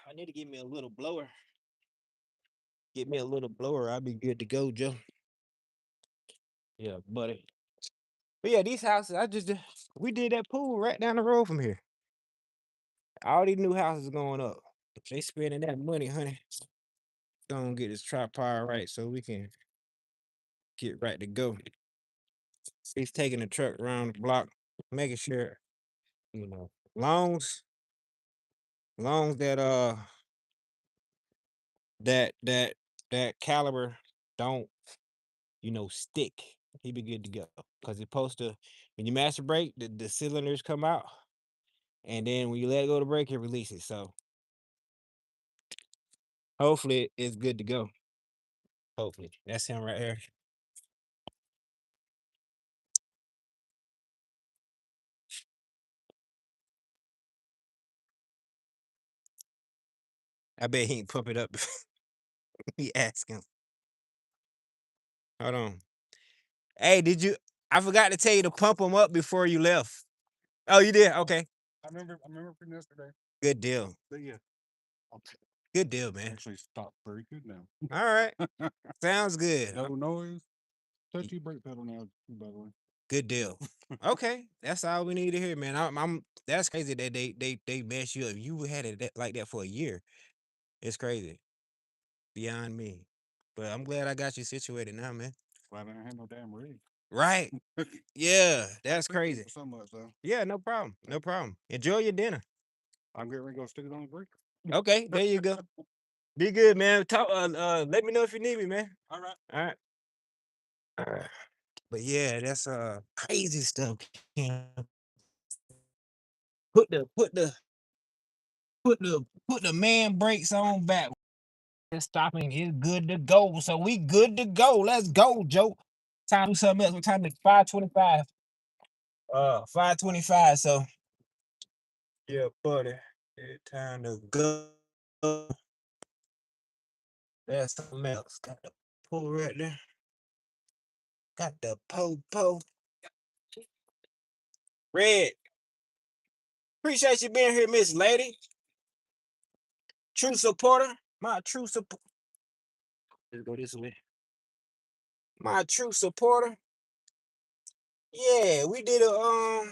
I need to get me a little blower. Get me a little blower. I'll be good to go, Joe. Yeah, buddy. But yeah, these houses, we did that pool right down the road from here. All these new houses going up. They spending that money, honey. Gonna get this tripod right so we can get right to go. He's taking the truck around the block, making sure, you know, longs, longs that that caliber don't, stick. He be good to go. Cause it's supposed to when you master brake, the cylinders come out. And then when you let go of the brake, it releases. So hopefully it's good to go. Hopefully. That's him right here. I bet he ain't pump it up. He ask him. Hold on. Hey, I forgot to tell you to pump him up before you left. Oh, you did? Okay. I remember from yesterday. Good deal. But yeah, okay. Good deal, man. Actually stopped very good now. All right. Sounds good. No noise. Y- Touchy brake pedal now, by the way. Good deal. Okay. That's all we need to hear, man. I'm that's crazy that they mess you up. You had it like that for a year. It's crazy. Beyond me. But I'm glad I got you situated now, man. Glad I didn't have no damn rig. Right. Yeah, that's Thank crazy. you so much, though. Yeah, no problem. No problem. Enjoy your dinner. I'm getting ready to go stick it on the brake. Okay, there you go. Be good, man. Let me know if you need me, man. All right. All right. All right. But yeah, that's crazy stuff. Cam. Put the put the put the man brakes on back. It's stopping. It's good to go. So we good to go. Let's go, Joe. Time to do something else. What time is 5:25? 5:25. So yeah, buddy. It's time to go. That's something else. Got the pull right there. Got the po. Red. Appreciate you being here, Miss Lady. True supporter. My true support. Let's go this way. My true supporter. Yeah, we did a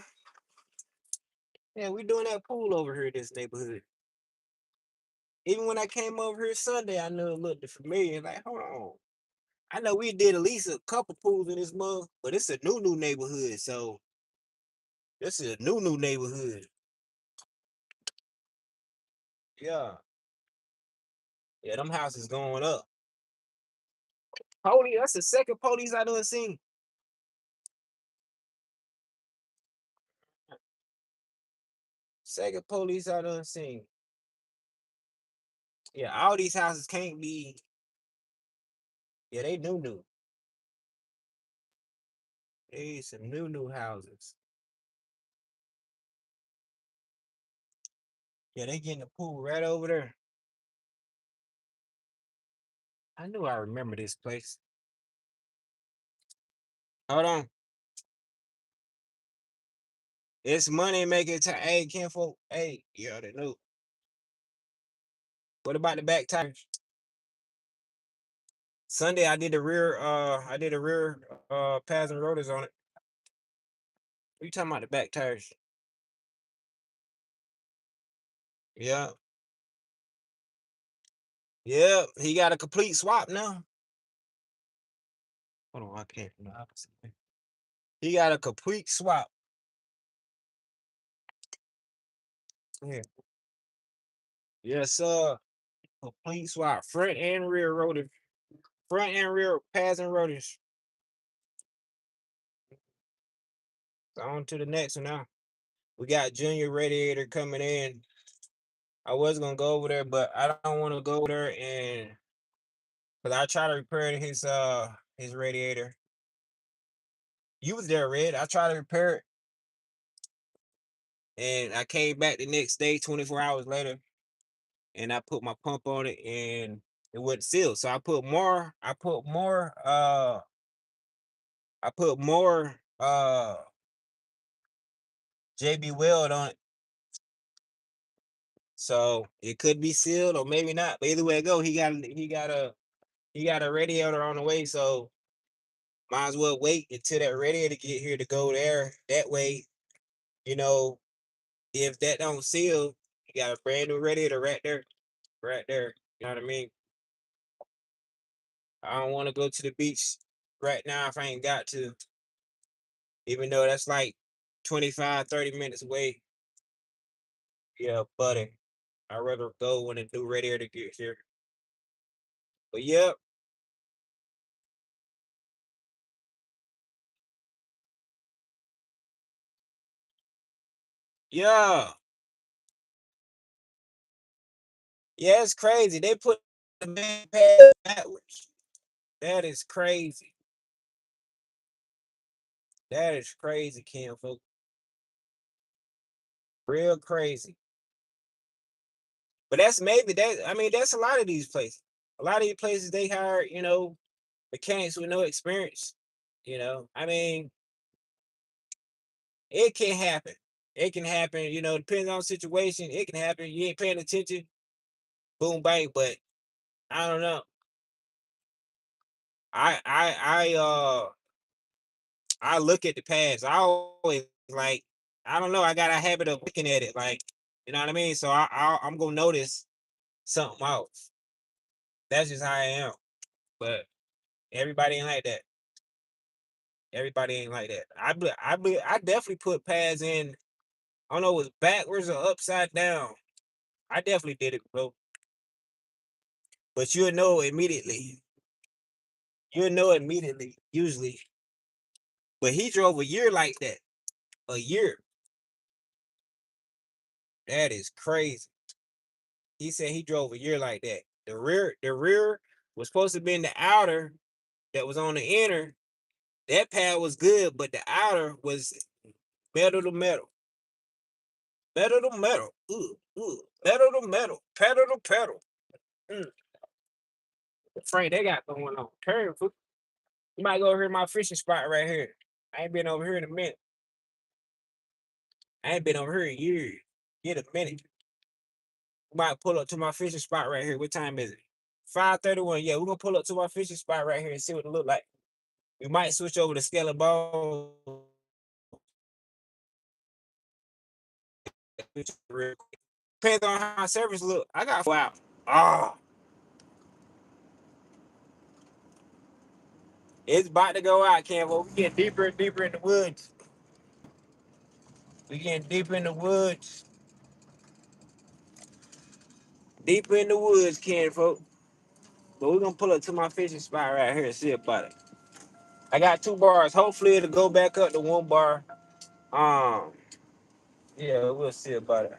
yeah, we doing that pool over here in this neighborhood. Even when I came over here Sunday, I knew it looked familiar. Like, hold on. I know we did at least a couple pools in this month, but it's a new neighborhood. So this is a new neighborhood. Yeah. Yeah, them houses going up. Police, that's the second police I done seen. Second police I done seen. Yeah, all these houses can't be. Yeah, they new. They some new houses. Yeah, they getting the pool right over there. I knew I remember this place. Hold on. It's money making time. Hey, kinfolk. Hey, yeah, they know. What about the back tires? Sunday I did the rear pads and rotors on it. What you talking about the back tires? Yeah. Yeah. He got a complete swap now. Hold on, I can't from the opposite way. He got a complete swap. Yeah. Yes, sir. Complete swap. Front and rear rotor. Front and rear pads and rotors. So on to the next one now. We got Junior radiator coming in. I was gonna go over there, but I don't want to go over there and because I tried to repair his radiator. You was there, Red. I tried to repair it, and I came back the next day, 24 hours later, and I put my pump on it, and it wasn't sealed. So I put more JB Weld on it. So it could be sealed or maybe not. But either way it go, he got a radiator on the way. So might as well wait until that radiator get here to go there. That way, you know, if that don't seal, you got a brand new radiator right there. Right there. You know what I mean? I don't want to go to the beach right now if I ain't got to, even though that's like 25, 30 minutes away. Yeah, buddy. I'd rather go when the new radiator get here. But yep, yeah. Yeah, it's crazy. They put the main pad backwards. That is crazy. That is crazy, Kim, folks. Real crazy. But that's maybe that. I mean, that's a lot of these places. A lot of these places they hire, mechanics with no experience. I mean, it can happen. It can happen. Depending on the situation. It can happen. You ain't paying attention. Boom, bang. But I don't know. I look at the past. I always like. I don't know. I got a habit of looking at it. Like, you know what I mean. So I'm gonna notice something else. That's just how I am. But everybody ain't like that. Everybody ain't like that. I definitely put pads in. I don't know, it was backwards or upside down. I definitely did it, bro. But you'll know immediately. You'll know immediately, usually. But he drove a year like that. A year. That is crazy. He said he drove a year like that. The rear was supposed to be in the outer that was on the inner. That pad was good, but the outer was metal to metal. Metal to metal. Ooh, ooh. Metal to metal. Pedal to pedal. Mm. Frank, they got going on. Turn foot. You might go over here to my fishing spot right here. I ain't been over here in a minute. I ain't been over here in years. Get a minute. We might pull up to my fishing spot right here. What time is it? 5:31. Yeah, we're gonna pull up to my fishing spot right here and see what it look like. We might switch over to Skeleton Bones real quick. Depends on how my service look. I got out. Oh, it's about to go out, Campbell. We getting deeper and deeper in the woods. We getting deeper in the woods. Deeper in the woods, Ken, folks. But we're gonna pull up to my fishing spot right here and see about it. I got 2 bars. Hopefully it'll go back up to 1 bar. Um, yeah, we'll see about it.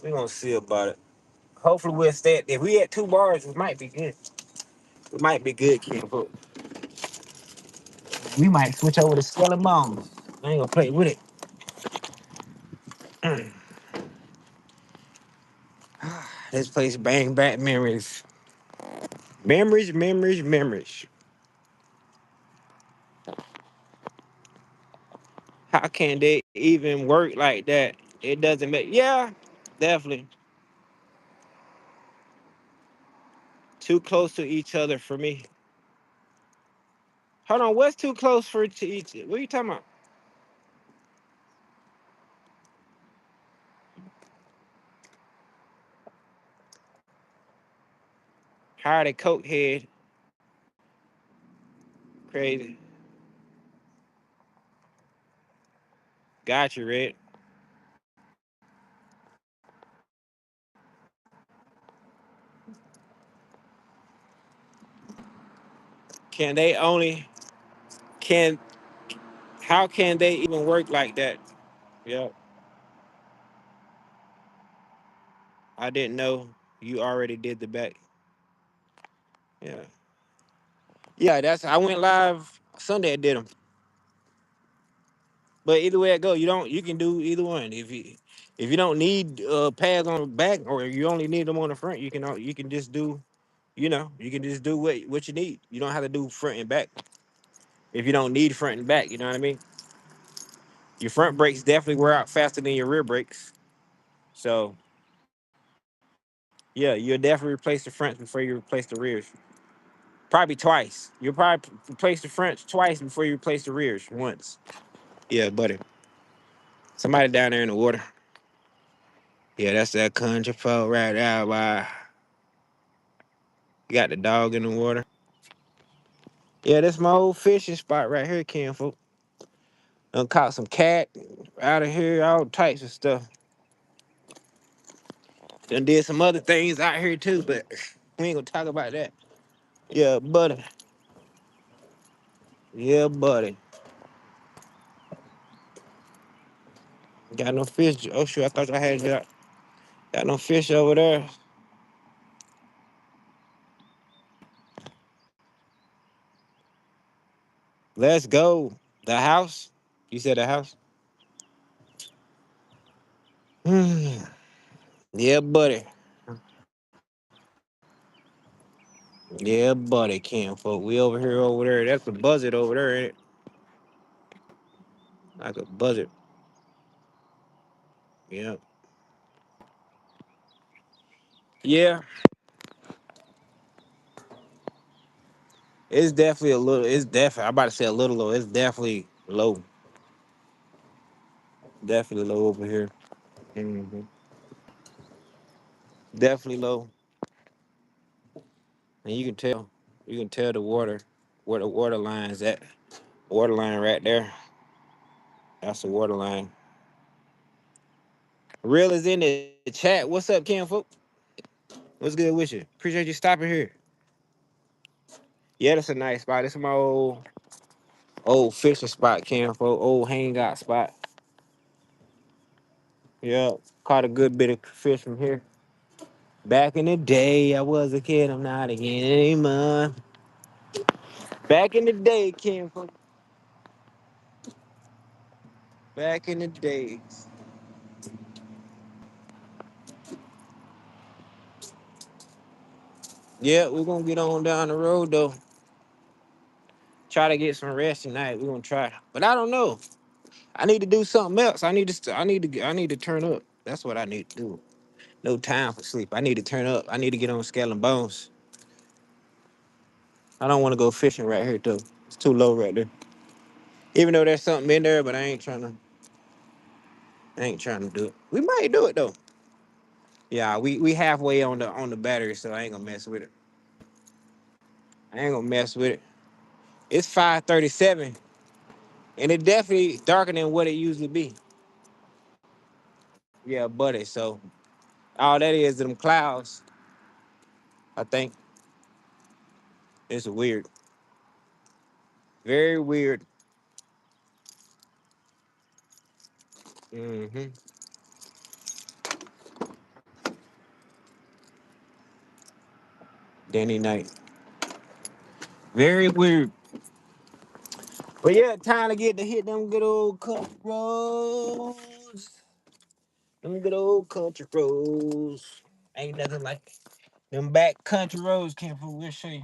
We're gonna see about it. Hopefully we'll stay. If we at 2 bars, we might be good. We might be good, Ken, folks. We might switch over to Skeleton Bones. I ain't gonna play with it. This place bang back memories. Memories, memories, memories. How can they even work like that? It doesn't make, yeah, definitely. Too close to each other for me. Hold on, what's too close for to each? What are you talking about? Hired a coke head. Crazy. Got you, Red. Can they only can how can they even work like that? Yep. I didn't know you already did the back. Yeah. Yeah, that's I went live Sunday. I did them. But either way it go, you can do either one. If you don't need pads on the back or you only need them on the front, you can just do you can just do what you need. You don't have to do front and back if you don't need front and back. You know what I mean? Your front brakes definitely wear out faster than your rear brakes. So yeah, you'll definitely replace the fronts before you replace the rears. Probably twice. You'll probably replace the fronts twice before you replace the rears once. Yeah, buddy. Somebody down there in the water. Yeah, that's that country folk right there. Why you got the dog in the water? Yeah, that's my old fishing spot right here, Ken folk. Done caught some cat out of here, all types of stuff. Done did some other things out here too, but we ain't gonna talk about that. Yeah, buddy. Yeah, buddy. Got no fish. Oh shoot, I thought I had you. Got no fish over there. Let's go. The house? You said the house? Yeah, buddy. Yeah, buddy, Ken folk. We over here over there. That's a buzzard over there, ain't it? Like a buzzard. Yeah. Yeah. It's definitely a little. It's definitely. I'm about to say a little low. It's definitely low. Definitely low over here. hmm Definitely low, and you can tell. You can tell the water, where the water line's at. Water line right there. That's the water line. Real is in the chat. What's up, Cam folk? What's good with you? Appreciate you stopping here. Yeah, that's a nice spot. This is my old fishing spot, Cam folk. Old hangout spot. Yeah, caught a good bit of fish from here. Back in the day, I was a kid. I'm not again anymore. Back in the day, Kim. Back in the days. Yeah, we're gonna get on down the road though. Try to get some rest tonight. We're gonna try, but I don't know. I need to do something else. I need to turn up. That's what I need to do. No time for sleep. I need to turn up. I need to get on Scale and Bones. I don't want to go fishing right here though. It's too low right there. Even though there's something in there, but I ain't trying to. I ain't trying to do it. We might do it though. Yeah, we halfway on the battery, so I ain't gonna mess with it. I ain't gonna mess with it. It's 5:37, and it definitely darker than what it usually be. Yeah, buddy. So all that is them clouds. I think it's weird, very weird. Hmm. Danny Knight, very weird. But yeah, time to get to hit them good old country roads. Them good old country roads. Ain't nothing like them back country roads. Can't for we'll show you.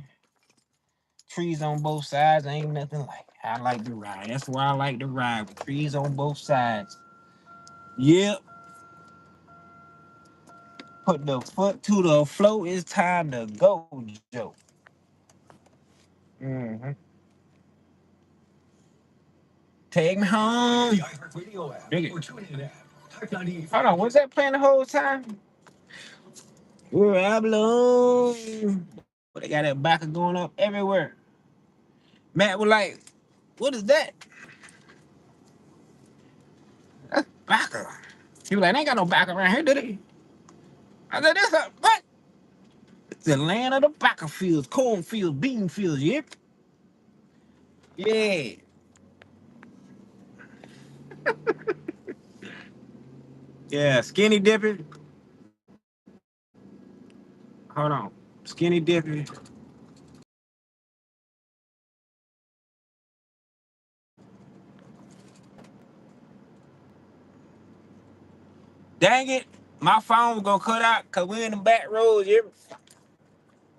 Trees on both sides. Ain't nothing like it. I like to ride. That's why I like to ride with trees on both sides. Yep. Put the foot to the floor. It's time to go, Joe. Mm-hmm. Take me home. Dig it. Hold on. Was that playing the whole time? Where I belong. But they got that backer going up everywhere. Matt was like, what is that? That's backer. He was like, they ain't got no backer around here, did he? I said, this a what? It's the land of the backer fields, cornfields, bean fields, yep. Yeah. Yeah, skinny dipping. Hold on. Skinny dipping. Dang it. My phone was gonna cut out because we in the back roads, yep.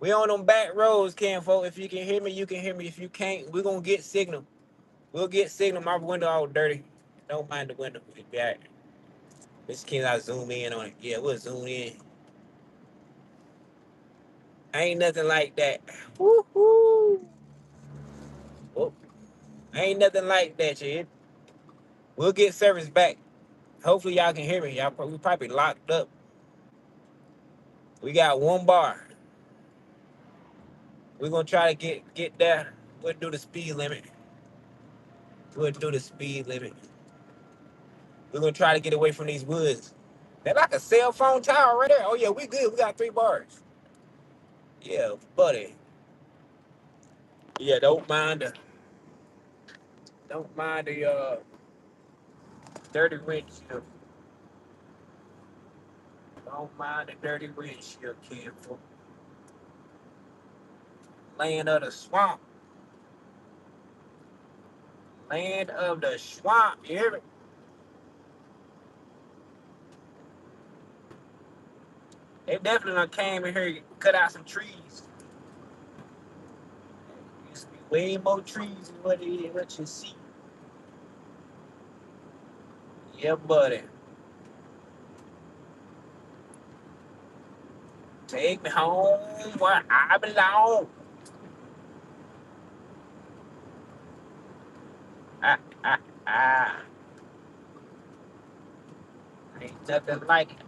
We on them back roads, Ken folk. If you can hear me, you can hear me. If you can't, we're gonna get signal. We'll get signal. My window all dirty. Don't mind the window. We'll be all right. This kid, I zoom in on it. Yeah, we'll zoom in. Ain't nothing like that. Woo-hoo. Oh, ain't nothing like that, shit. We'll get service back. Hopefully y'all can hear me. We probably locked up. We got one bar. We're gonna try to get there. We'll do the speed limit. We'll do the speed limit. We're gonna try to get away from these woods. They're like a cell phone tower right there. Oh yeah, we good. We got 3 bars. Yeah, buddy. Yeah, don't mind the dirty windshield. Don't mind the dirty windshield, kid. Land of the swamp. Land of the swamp. You hear me? They definitely done came in here and cut out some trees. Used to be way more trees than what you see. Yeah, buddy. Take me home where I belong. Ah, ah, ah. Ain't nothing like it.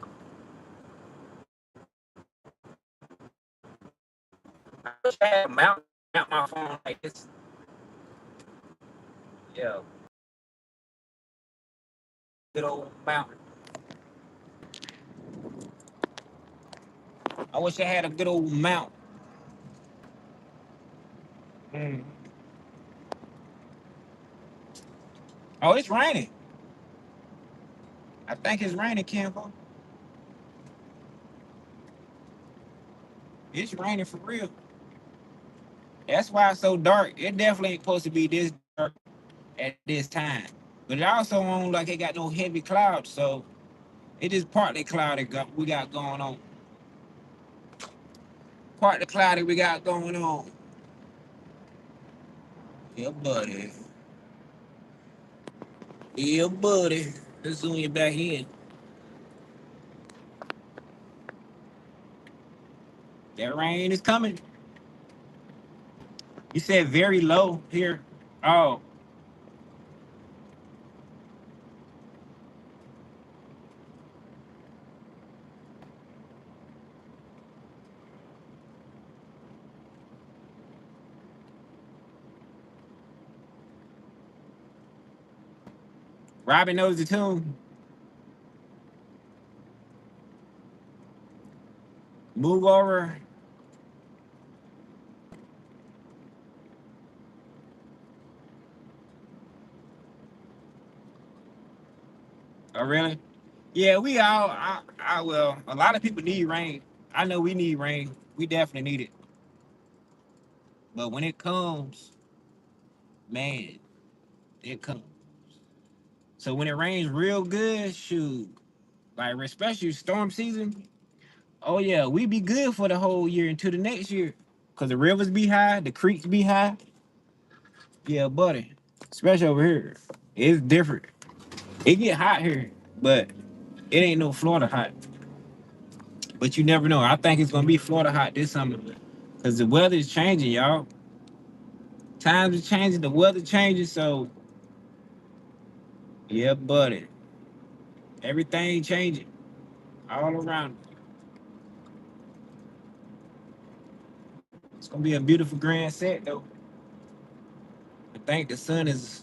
I wish I had a mount my phone like this. Yeah, good old mountain. I wish I had a good old mount. Mm. Oh, it's raining. I think it's raining, Kimbo. It's raining for real. That's why it's so dark. It definitely ain't supposed to be this dark at this time. But it also won't like it got no heavy clouds, so it is partly cloudy we got going on. Partly cloudy we got going on. Yeah, buddy. Yeah, buddy. Let's zoom you back in. That rain is coming. You said very low here. Oh, Robin knows the tune. Move over. Oh, really? Yeah, we all. Well, a lot of people need rain. I know we need rain. We definitely need it. But when it comes, man, it comes. So when it rains real good, shoot, like especially storm season. Oh yeah, we be good for the whole year into the next year. Cause the rivers be high, the creeks be high. Yeah, buddy. Especially over here. It's different. It get hot here, but it ain't no Florida hot. But you never know. I think it's gonna be Florida hot this summer. Cause the weather is changing, y'all. Times are changing, the weather changes, so yeah, buddy. Everything changing all around. It's gonna be a beautiful grand set though. I think the sun is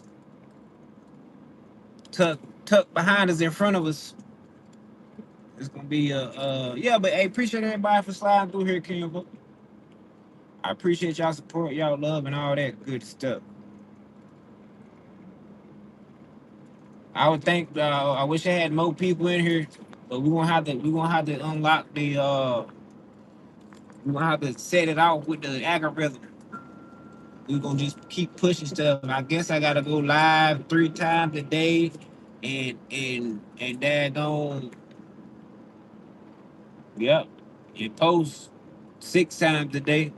tucked behind us in front of us. It's gonna be yeah, but hey, appreciate everybody for sliding through here, Kimbo. I appreciate y'all support, y'all love, and all that good stuff. I would think I wish I had more people in here, but we gonna have to unlock the we gonna have to set it off with the algorithm. We gonna just keep pushing stuff. I guess I gotta go live 3 times a day, and daggone, yep, and post 6 times a day,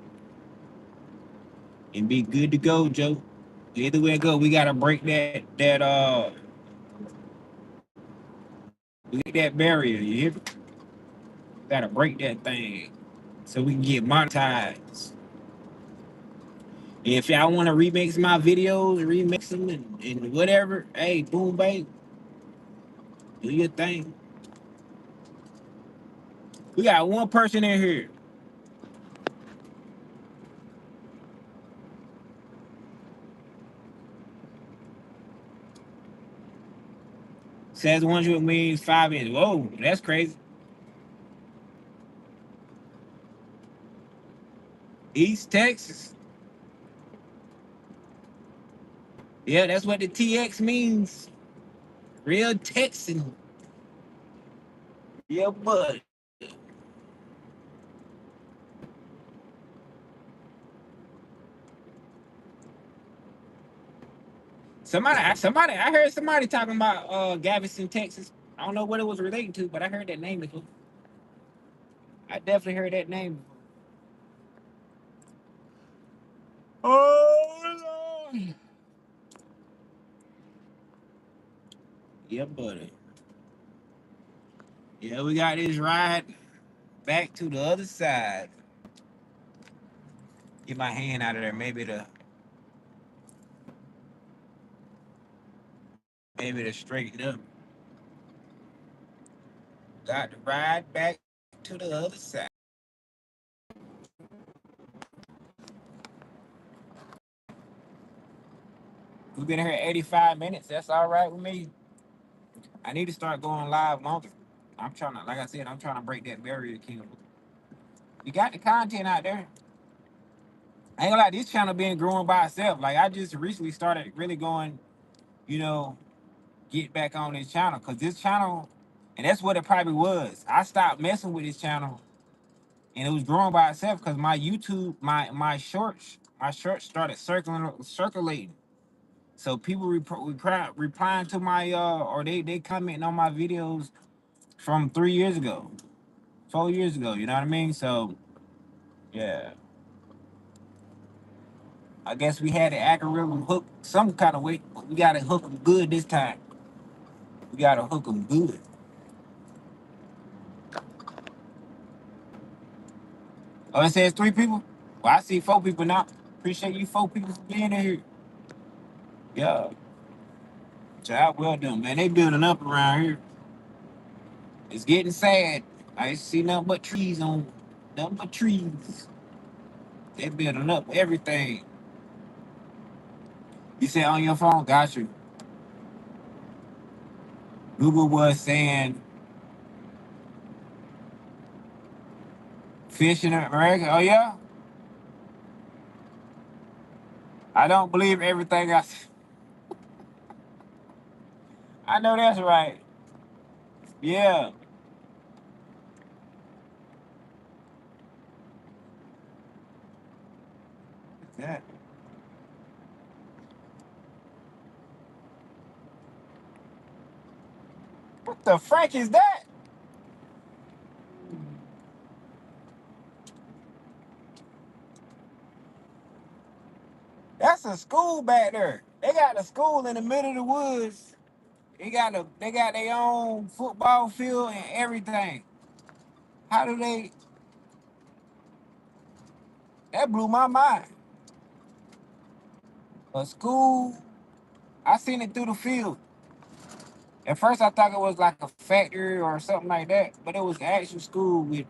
and be good to go, Joe. Either way it go, we gotta break we get that barrier. You hear me? Gotta break that thing so we can get monetized. If y'all want to remix my videos, remix them and whatever, hey, boom, bang, do your thing. We got one person in here. Says 100 means 5 inches. Whoa, that's crazy. East Texas. Yeah, that's what the TX means. Real Texan. Yeah, but I heard somebody talking about Galveston, Texas. I don't know what it was relating to, but I heard that name before. I definitely heard that name before. Oh Lord. Yeah, buddy. Yeah, we got this ride back to the other side. Get my hand out of there. Maybe to straighten up. Got to ride back to the other side. We've been here 85 minutes. That's all right with me. I need to start going live longer. I'm trying to, like I said, I'm trying to break that barrier, King. You got the content out there. I ain't gonna lie, this channel been growing by itself. Like I just recently started really going, you know, get back on this channel because this channel, and that's what it probably was. I stopped messing with this channel, and it was growing by itself because my YouTube, my shorts started circulating. So people replying to my or they commenting on my videos from 3 years ago, 4 years ago. You know what I mean? So yeah, I guess we had the algorithm hooked some kind of way, but we gotta hook them good this time. We gotta hook them good. Oh, it says 3 people. Well, I see 4 people now. Appreciate you 4 people for being in here. Yeah, job well done, man. They building up around here. It's getting sad. I see nothing but trees on, nothing but trees. They building up everything. You say on your phone, got you. Google was saying fish in America. Oh yeah, I don't believe everything I. I know that's right. Yeah. Yeah. What the frank is that? That's a school back there. They got a school in the middle of the woods. They got their own football field and everything. How do they? That blew my mind. A school. I seen it through the field. At first, I thought it was like a factory or something like that, but it was the actual school with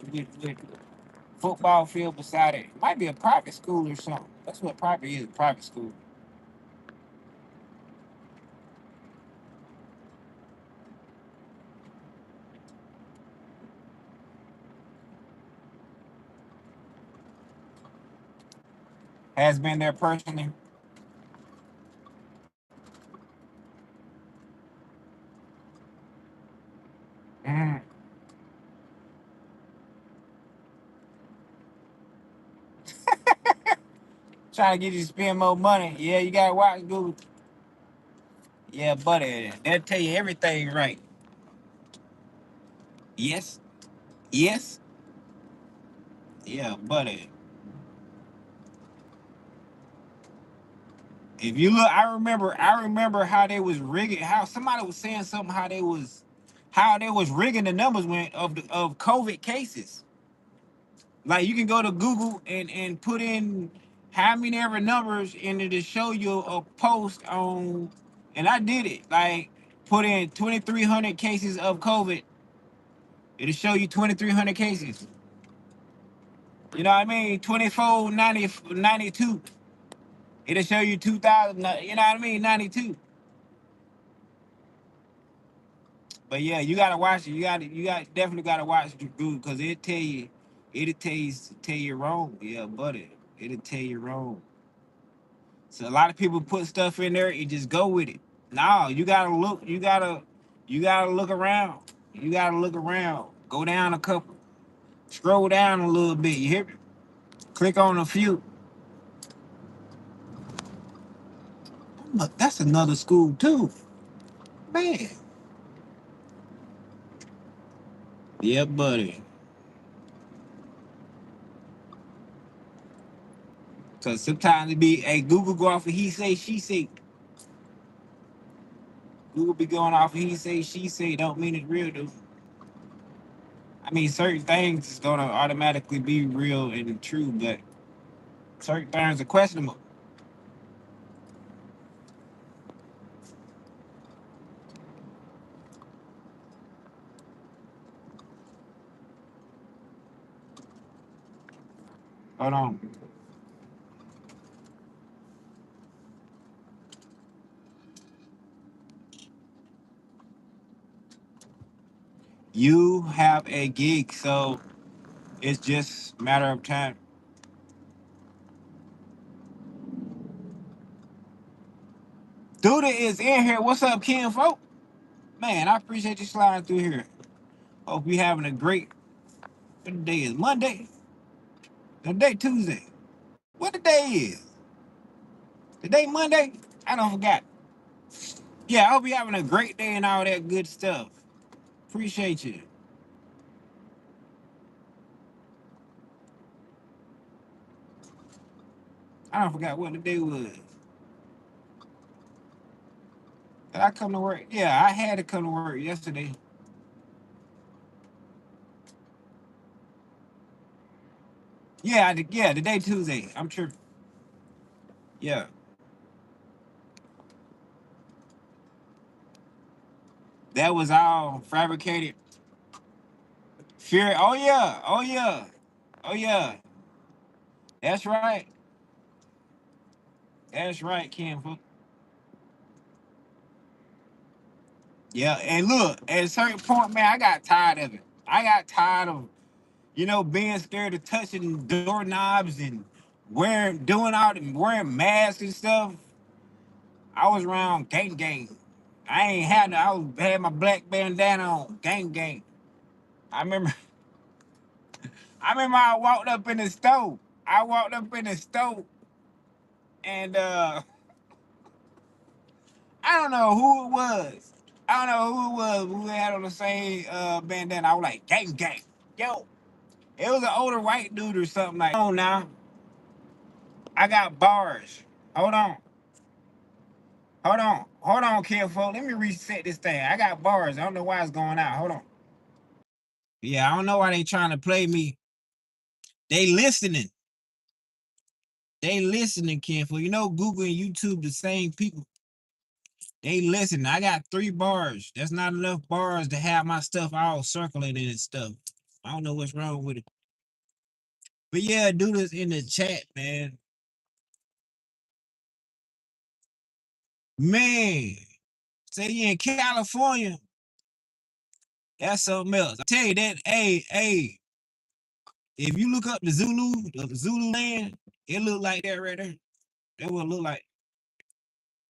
football field beside it. Might be a private school or something. That's what private is, private school. Has been there personally. Mm. Trying to get you to spend more money. Yeah, you gotta watch Google. Yeah, buddy, they'll tell you everything right. Yes, yes, yeah, buddy. If you look, I remember how they was rigging. How somebody was saying something. How they was rigging the numbers when of COVID cases. Like you can go to Google and put in how many ever numbers and it'll show you a post on. And I did it. Like put in 2,300 cases of COVID. It'll show you 2,300 cases. You know what I mean? 24, 90, 92. It'll show you 2,000. You know what I mean? 92. But yeah, you gotta watch it. Definitely gotta watch Google because it'll tell you wrong. Yeah, buddy. It'll tell you wrong. So a lot of people put stuff in there and just go with it. No, you gotta look. You gotta look around. You gotta look around. Go down a couple. Scroll down a little bit. You hear me? Click on a few. Look, that's another school too, man. Yeah, buddy. Cause sometimes it be, hey, Google go off of he say, she say. Google be going off of he say, she say. Don't mean it's real though. I mean, certain things is gonna automatically be real and true, but certain things are questionable. Hold on. You have a gig, so it's just a matter of time. Duda is in here. What's up, Ken folk? Man, I appreciate you sliding through here. Hope you having a great. What the day is? Monday. The day Tuesday. What the day is? The day Monday? I don't forgot. Yeah, I hope you having a great day and all that good stuff. Appreciate you. I don't forgot what the day was. Did I come to work? Yeah, I had to come to work yesterday. Yeah, yeah, the day Tuesday. I'm sure. Yeah, that was all fabricated. Fear. Oh yeah. Oh yeah. Oh yeah. That's right. That's right, Kim. Yeah, and look, at a certain point, man, I got tired of it. I got tired of, being scared of touching doorknobs and doing all the wearing masks and stuff. I was around gang. I ain't had no, had my black bandana on, gang. I remember, I walked up in the store. I walked up in the store and I don't know who it was. I don't know who it was. We had on the same bandana. I was like, gang. Yo, it was an older white dude or something like. Oh, now I got bars. Hold on, kid, folk. Let me reset this thing. I got bars. I don't know why it's going out. Hold on. Yeah, I don't know why they trying to play me. They listening. They listening, Ken. You know, Google and YouTube the same people. They listen. I got 3 bars. That's not enough bars to have my stuff all circulated and stuff. I don't know what's wrong with it. But yeah, do this in the chat, man. Man, say you in California, that's something else. I tell you that, hey, if you look up the Zulu land, it look like that right there. That what it look like.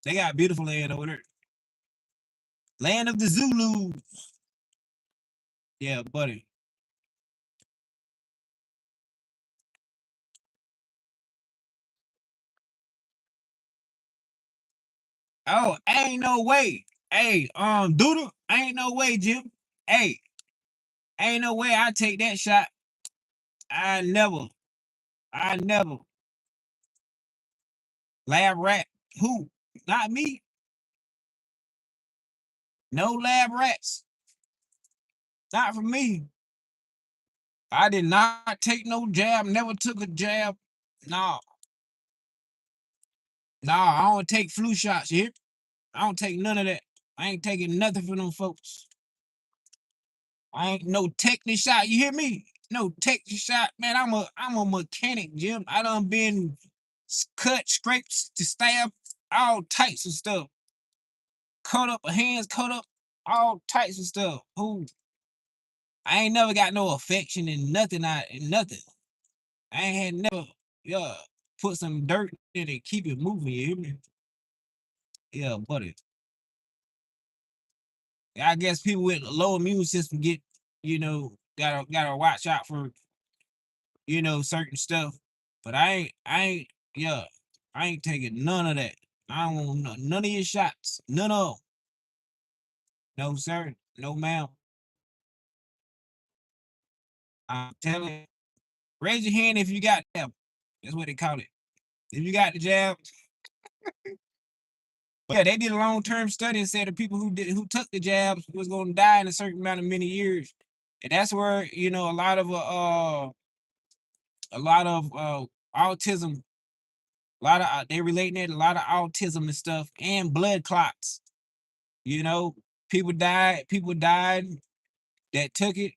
They got beautiful land over there. Land of the Zulu. Yeah, buddy. Oh, ain't no way. Hey, Doodle, ain't no way, Jim. Hey, ain't no way I take that shot. I never. I never. Lab rat. Who? Not me. No lab rats. Not for me. I did not take no jab. Never took a jab. No, no, I don't take flu shots. You hear? I don't take none of that. I ain't taking nothing from them folks. I ain't no tetanus shot. You hear me? No tetanus shot, man. I'm a mechanic, Jim. I done been cut, scrapes to stab, all types of stuff. Cut up, hands cut up, all types of stuff. Who? I ain't never got no affection and nothing. Nothing. I ain't had never, yeah, put some dirt in it, keep it moving. You hear me? Yeah, buddy. I guess people with a low immune system get, gotta watch out for, certain stuff. But yeah, I ain't taking none of that. I don't want none of your shots. None of 'em. No, sir. No, ma'am. I'm telling you. Raise your hand if you got them. That's what they call it. If you got the jab. But yeah, they did a long-term study and said the people who took the jabs was gonna die in a certain amount of many years. And that's where, a lot of autism, a lot of they relating it, a lot of autism and stuff, and blood clots. You know, people died that took it.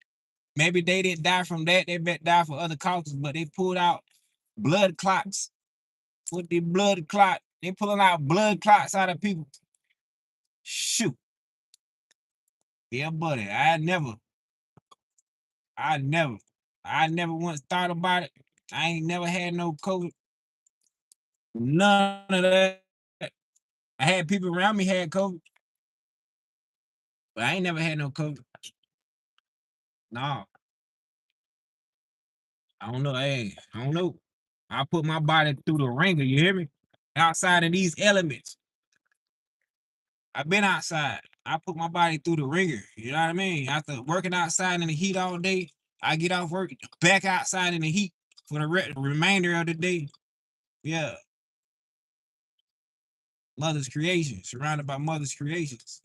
Maybe they didn't die from that, they bet die for other causes, but they pulled out blood clots. With the blood clot, they pulling out blood clots out of people. Shoot. Yeah, buddy. I never, I never once thought about it. I ain't never had no COVID. None of that. I had people around me had COVID, but I ain't never had no COVID. No, I don't know. Hey, I don't know. I put my body through the ringer. You hear me? Outside of these elements, I've been outside. I put my body through the ringer. You know what I mean? After working outside in the heat all day, I get off work back outside in the heat for the remainder of the day. Yeah. Mother's creations, surrounded by mother's creations.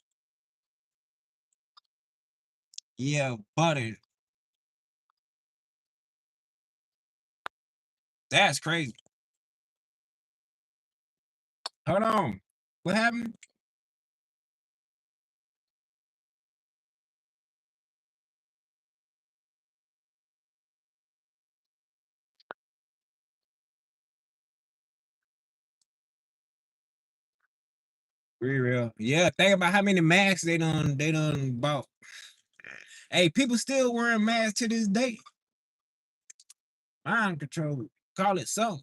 Yeah, butter. That's crazy. Hold on. What happened? Be real. Yeah, think about how many masks they done bought. Hey, people still wearing masks to this day. Mind control. Call it so.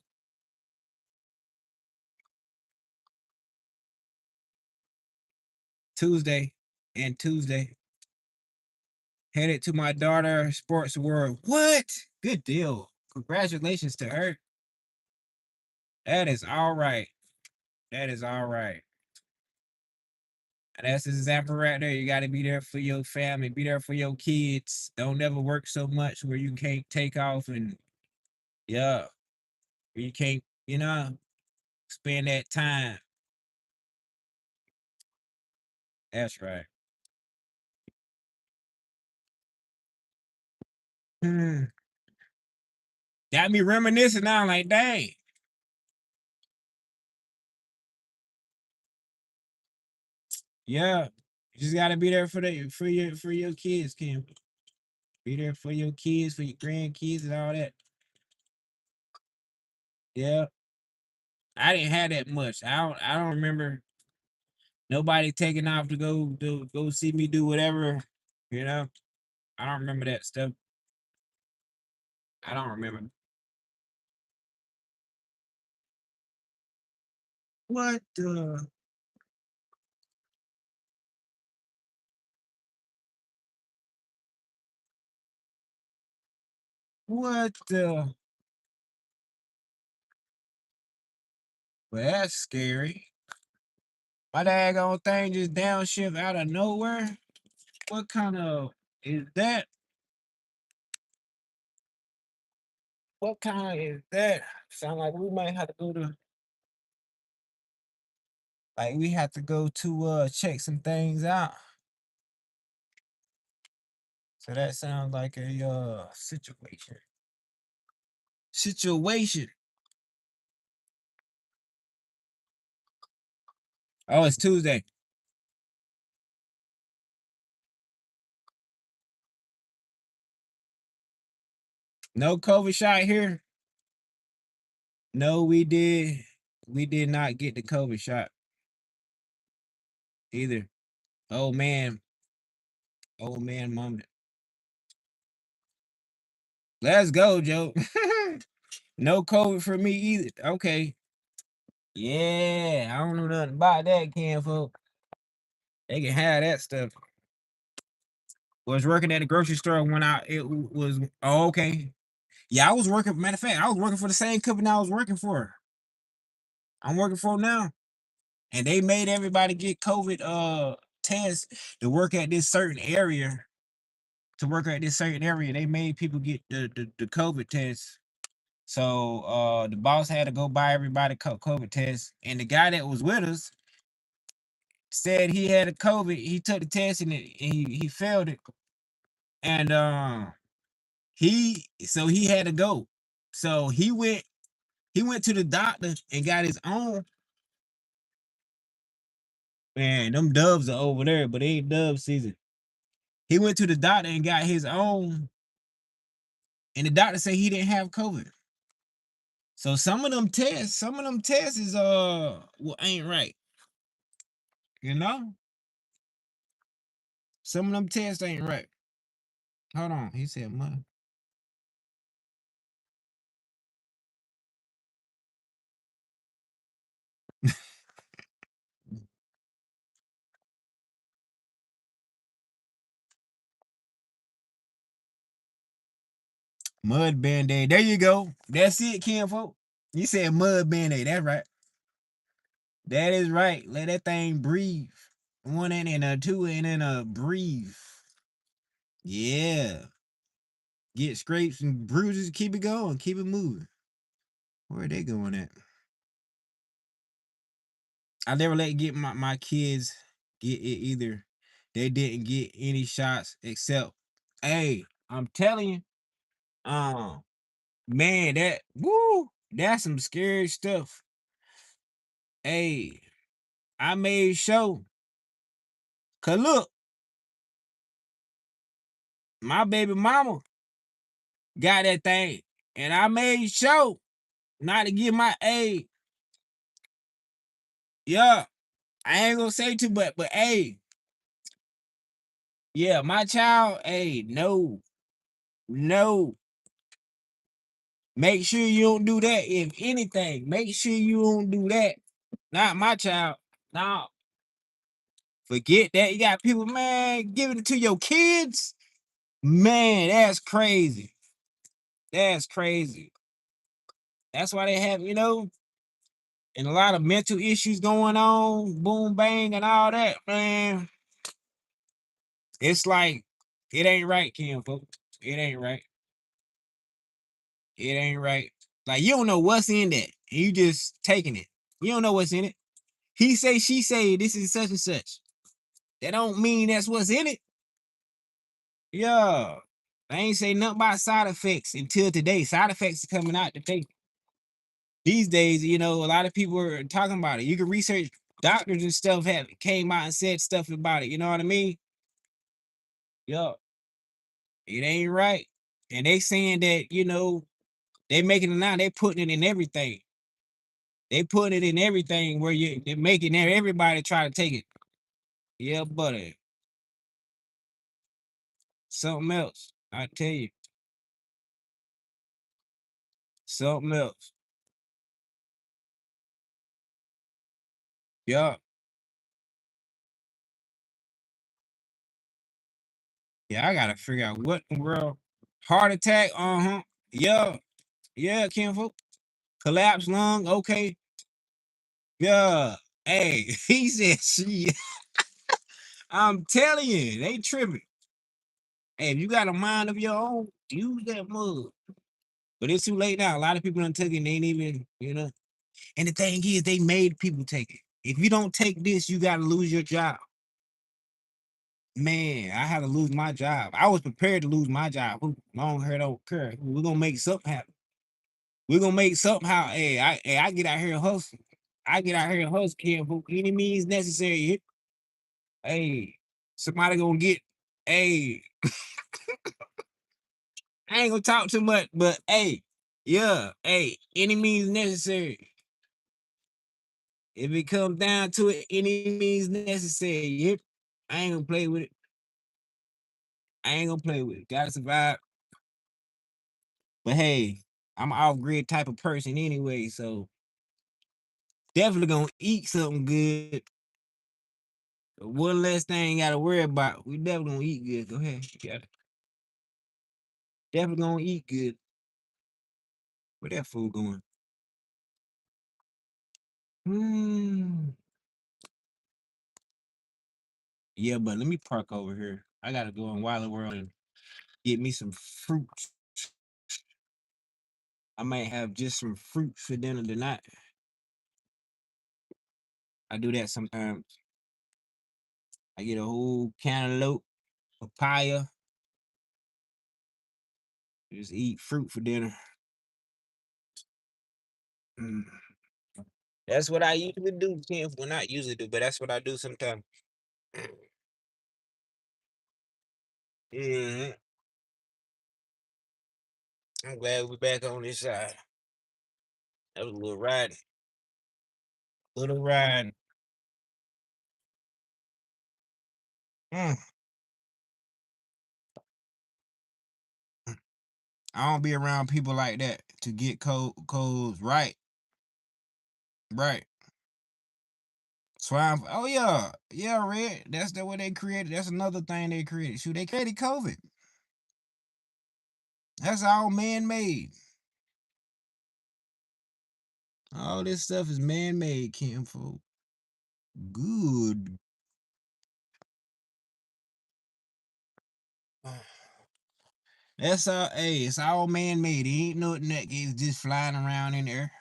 Tuesday and Tuesday. Headed to my daughter sports world. What? Good deal. Congratulations to her. That is all right. That is all right. And that's the example right there. You got to be there for your family, be there for your kids. Don't never work so much where you can't take off and yeah, you can't, spend that time. That's right. Hmm. Got me reminiscing now, like, dang. Yeah. You just gotta be there for your kids, Kim. Be there for your kids, for your grandkids and all that. Yeah. I didn't have that much. I don't remember nobody taking off to go see me do whatever, you know. I don't remember that stuff. I don't remember. What the what the well, that's scary. My daggone thing just downshift out of nowhere. What kind of is that? What kind is that? Sound like we might have to go to like we have to go to check some things out. So that sounds like a situation. Situation. Oh, it's Tuesday. No COVID shot here. No, we did not get the COVID shot either. Oh man, old man moment. Let's go, Joe. No COVID for me either. Okay. Yeah, I don't know nothing about that, can folk. They can have that stuff. Was working at the grocery store when it was oh, okay. Yeah, I was working. Matter of fact, I was working for the same company I was working for. I'm working for now, and they made everybody get COVID tests to work at this certain area. To work at this certain area, they made people get the COVID test. So the boss had to go buy everybody COVID test, and the guy that was with us said he had a COVID. He took the test and he failed it, and he had to go. So he went to the doctor and got his own. Man, them doves are over there, but they ain't dove season. He went to the doctor and got his own, and the doctor said he didn't have COVID. So some of them tests is well, ain't right. You know, some of them tests ain't right. Hold on, he said mud band-aid. There you go. That's it, Ken folk. You said mud band-aid. That's right. That is right. Let that thing breathe. One in and a two in and a breathe. Yeah. Get scrapes and bruises. Keep it going. Keep it moving. Where are they going at? I never let get my kids get it either. They didn't get any shots except, hey, I'm telling you, um, man, that woo, that's some scary stuff. Hey, I made sure, cause look, my baby mama got that thing, and I made sure not to get my yeah. I ain't gonna say too much, but yeah, my child, no, no. Make sure you don't do that. If anything, make sure you don't do that. Not my child. No, forget that. You got people, man, giving it to your kids. Man, that's crazy. That's crazy. That's why they have, and a lot of mental issues going on, boom, bang, and all that, man. It's like, it ain't right, Kim, folks. It ain't right. It ain't right. Like, you don't know what's in that. You just taking it. You don't know what's in it. He say, she say, this is such and such. That don't mean that's what's in it. Yeah. I ain't say nothing about side effects until today. Side effects are coming out today. These days, a lot of people are talking about it. You can research, doctors and stuff have came out and said stuff about it. You know what I mean? Yeah. It ain't right. And they saying that, they making it now, they putting it in everything. They put it in everything where they're making everybody try to take it. Yeah, buddy. Something else. I tell you, something else. Yeah. Yeah, I gotta figure out what in the world. Heart attack, uh-huh. Yeah, yeah, Kinfolk. Collapsed lung, okay. Yeah. Hey, he said she I'm telling you, they tripping. Hey, if you got a mind of your own, use that mug. But it's too late now. A lot of people done took it and they ain't even. And the thing is, they made people take it. If you don't take this, you gotta lose your job. Man, I had to lose my job. I was prepared to lose my job. Long hair don't care. We're gonna make something happen. We're gonna make something how I get out here and hustle. I get out here and hustle, Kim, for any means necessary. Hey, somebody gonna get hey, I ain't gonna talk too much, but yeah, any means necessary. If it comes down to it, any means necessary. Yep. I ain't gonna play with it. I ain't gonna play with it. Gotta survive. But hey, I'm an off grid type of person anyway, so definitely gonna eat something good. One less thing gotta worry about. We definitely gonna eat good. Go ahead. You got it. Definitely gonna eat good. Where that food going? Hmm. Yeah, but let me park over here. I gotta go in Wilder World and get me some fruits. I might have just some fruit for dinner tonight. I do that sometimes. I get a whole cantaloupe, papaya, just eat fruit for dinner. Mm. That's what I usually do, Kim. Well, not usually do, but that's what I do sometimes. Hmm. I'm glad we're back on this side. That was a little riding. Little riding. Mm. I don't be around people like that to get codes right. Right. Swine. Oh yeah. Yeah, Red. That's the what they created. That's another thing they created. Shoot, they created COVID. That's all man made. All this stuff is man made, Kim folk. Good. That's all. Hey, it's all man made. It ain't nothing that is just flying around in there.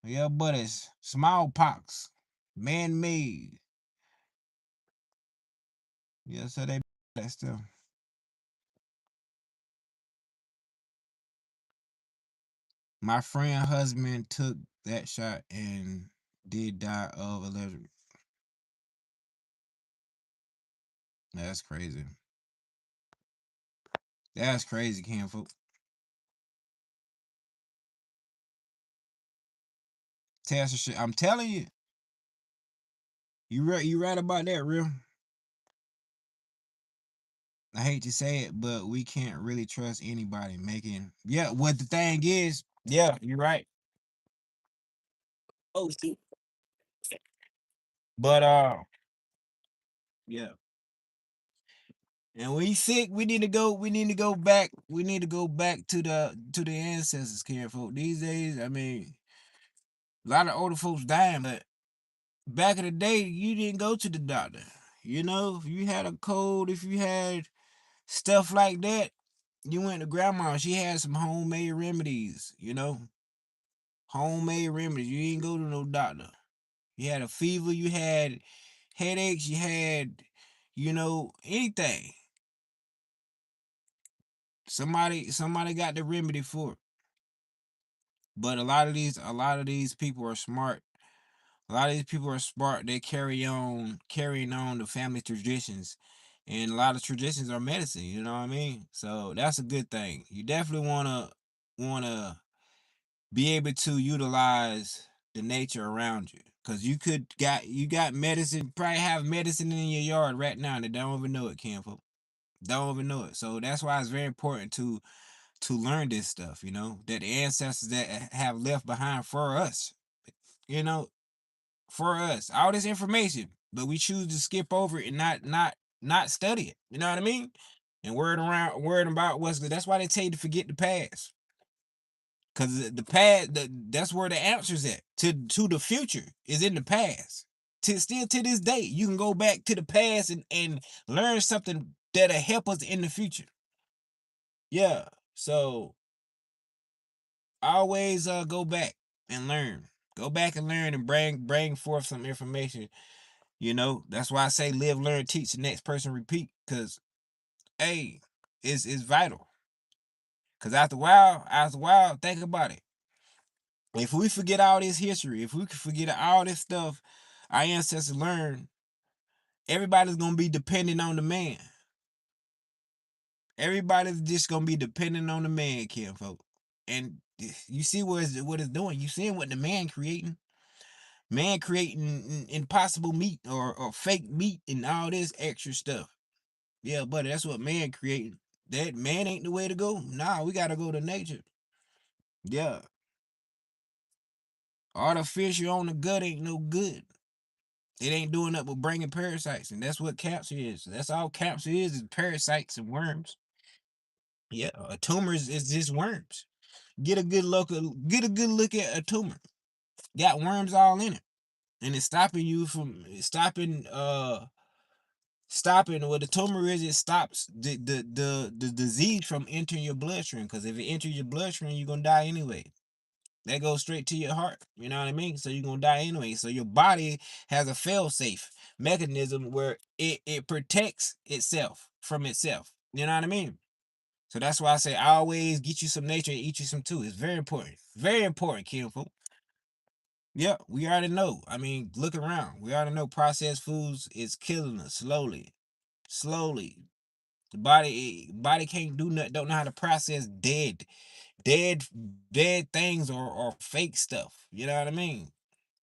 Yeah, but it's smallpox, man made. Yeah, so they that stuff. My friend husband took that shot and did die of allergic. That's crazy. That's crazy, Canfo. Tell some shit. I'm telling you, you right about that, real. I hate to say it, but we can't really trust anybody making. Yeah, what the thing is, yeah, you're right. Oh shoot. But yeah. And we sick, we need to go. We need to go back. We need to go back to the ancestors, care folk. These days, I mean, a lot of older folks dying, but back in the day, you didn't go to the doctor. You know, if you had a cold, if you had stuff like that, you went to grandma. She had some homemade remedies. You know, homemade remedies. You didn't go to no doctor. You had a fever. You had headaches. You had, anything. Somebody got the remedy for it. But a lot of these people are smart. A lot of these people are smart. They carrying on the family traditions, and a lot of traditions are medicine. You know what I mean? So that's a good thing. You definitely wanna be able to utilize the nature around you, cause you got medicine. Probably have medicine in your yard right now, and they don't even know it, Kim. Don't even know it. So that's why it's very important to learn this stuff, that the ancestors that have left behind for us, you know, for us. All this information, but we choose to skip over it and not study it. You know what I mean? And worrying about what's good. That's why they tell you to forget the past. Cause the past, that's where the answers at. To the future is in the past. To this day, you can go back to the past and learn something that'll help us in the future. Yeah. So always go back and learn. Go back and learn and bring forth some information. That's why I say live, learn, teach. The next person repeat. Cause hey, it's vital. Cause after a while, think about it. If we forget all this history, if we could forget all this stuff our ancestors learned, everybody's gonna be dependent on the man. Everybody's just gonna be dependent on the man, Kim, folks. And you see what it's doing. You seeing what the man creating. Man creating impossible meat or fake meat and all this extra stuff. Yeah, buddy, that's what man creating. That man ain't the way to go. Nah, we gotta go to nature. Yeah. Artificial on the gut ain't no good. It ain't doing nothing but bringing parasites, and that's what cancer is. That's all cancer is parasites and worms. Yeah, a tumor is just worms. Get a good look at a tumor. Got worms all in it, and it's stopping you from stopping what the tumor is. It stops the disease from entering your bloodstream, because if it enters your bloodstream, you're gonna die anyway. That goes straight to your heart. You know what I mean? So you're gonna die anyway. So your body has a fail-safe mechanism where it protects itself from itself. You know what I mean? So that's why I say always get you some nature and eat you some too. It's very important. Very important, kinfolk. Yeah, we already know. I mean, look around. We already know processed foods is killing us slowly. Slowly. The body can't do nothing, don't know how to process dead dead things or fake stuff. You know what I mean?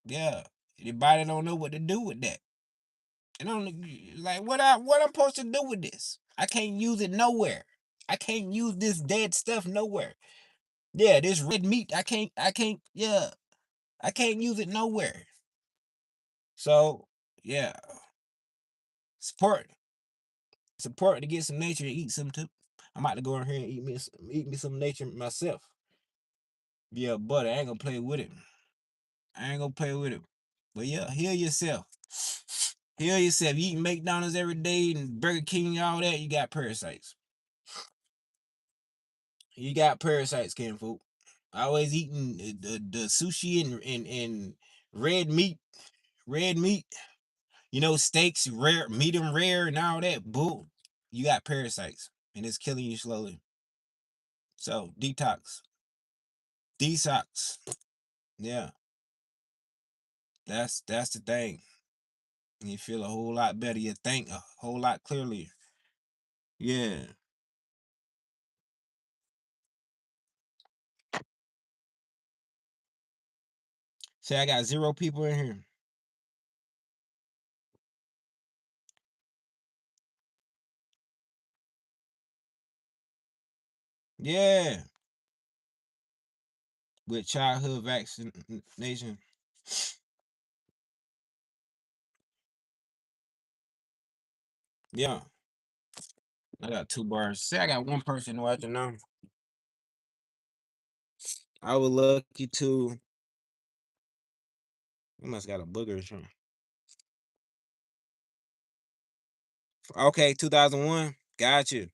Yeah. Your body don't know what to do with that. And I'm like, what I'm supposed to do with this? I can't use it nowhere. I can't use this dead stuff nowhere. Yeah, this red meat, I can't, yeah, I can't use it nowhere. So yeah, support. Support to get some nature and eat some too. I'm about to go in here and eat me some nature myself. Yeah, but I ain't gonna play with it. I ain't gonna play with it. But yeah, heal yourself. Heal yourself. You eat McDonald's every day and Burger King and all that, you got parasites. You got parasites, Ken food. Always eating the sushi and red meat, red meat. You know, steaks, rare, medium rare, and all that. Boom, you got parasites, and it's killing you slowly. So detox, detox. Yeah, that's the thing. You feel a whole lot better. You think a whole lot clearly. Yeah. Say I got 0 people in here. Yeah, with childhood vaccination. Yeah, I got 2 bars. Say I got one person watching now. I was lucky to. You must got a booger or something. Okay, 2001. Got you.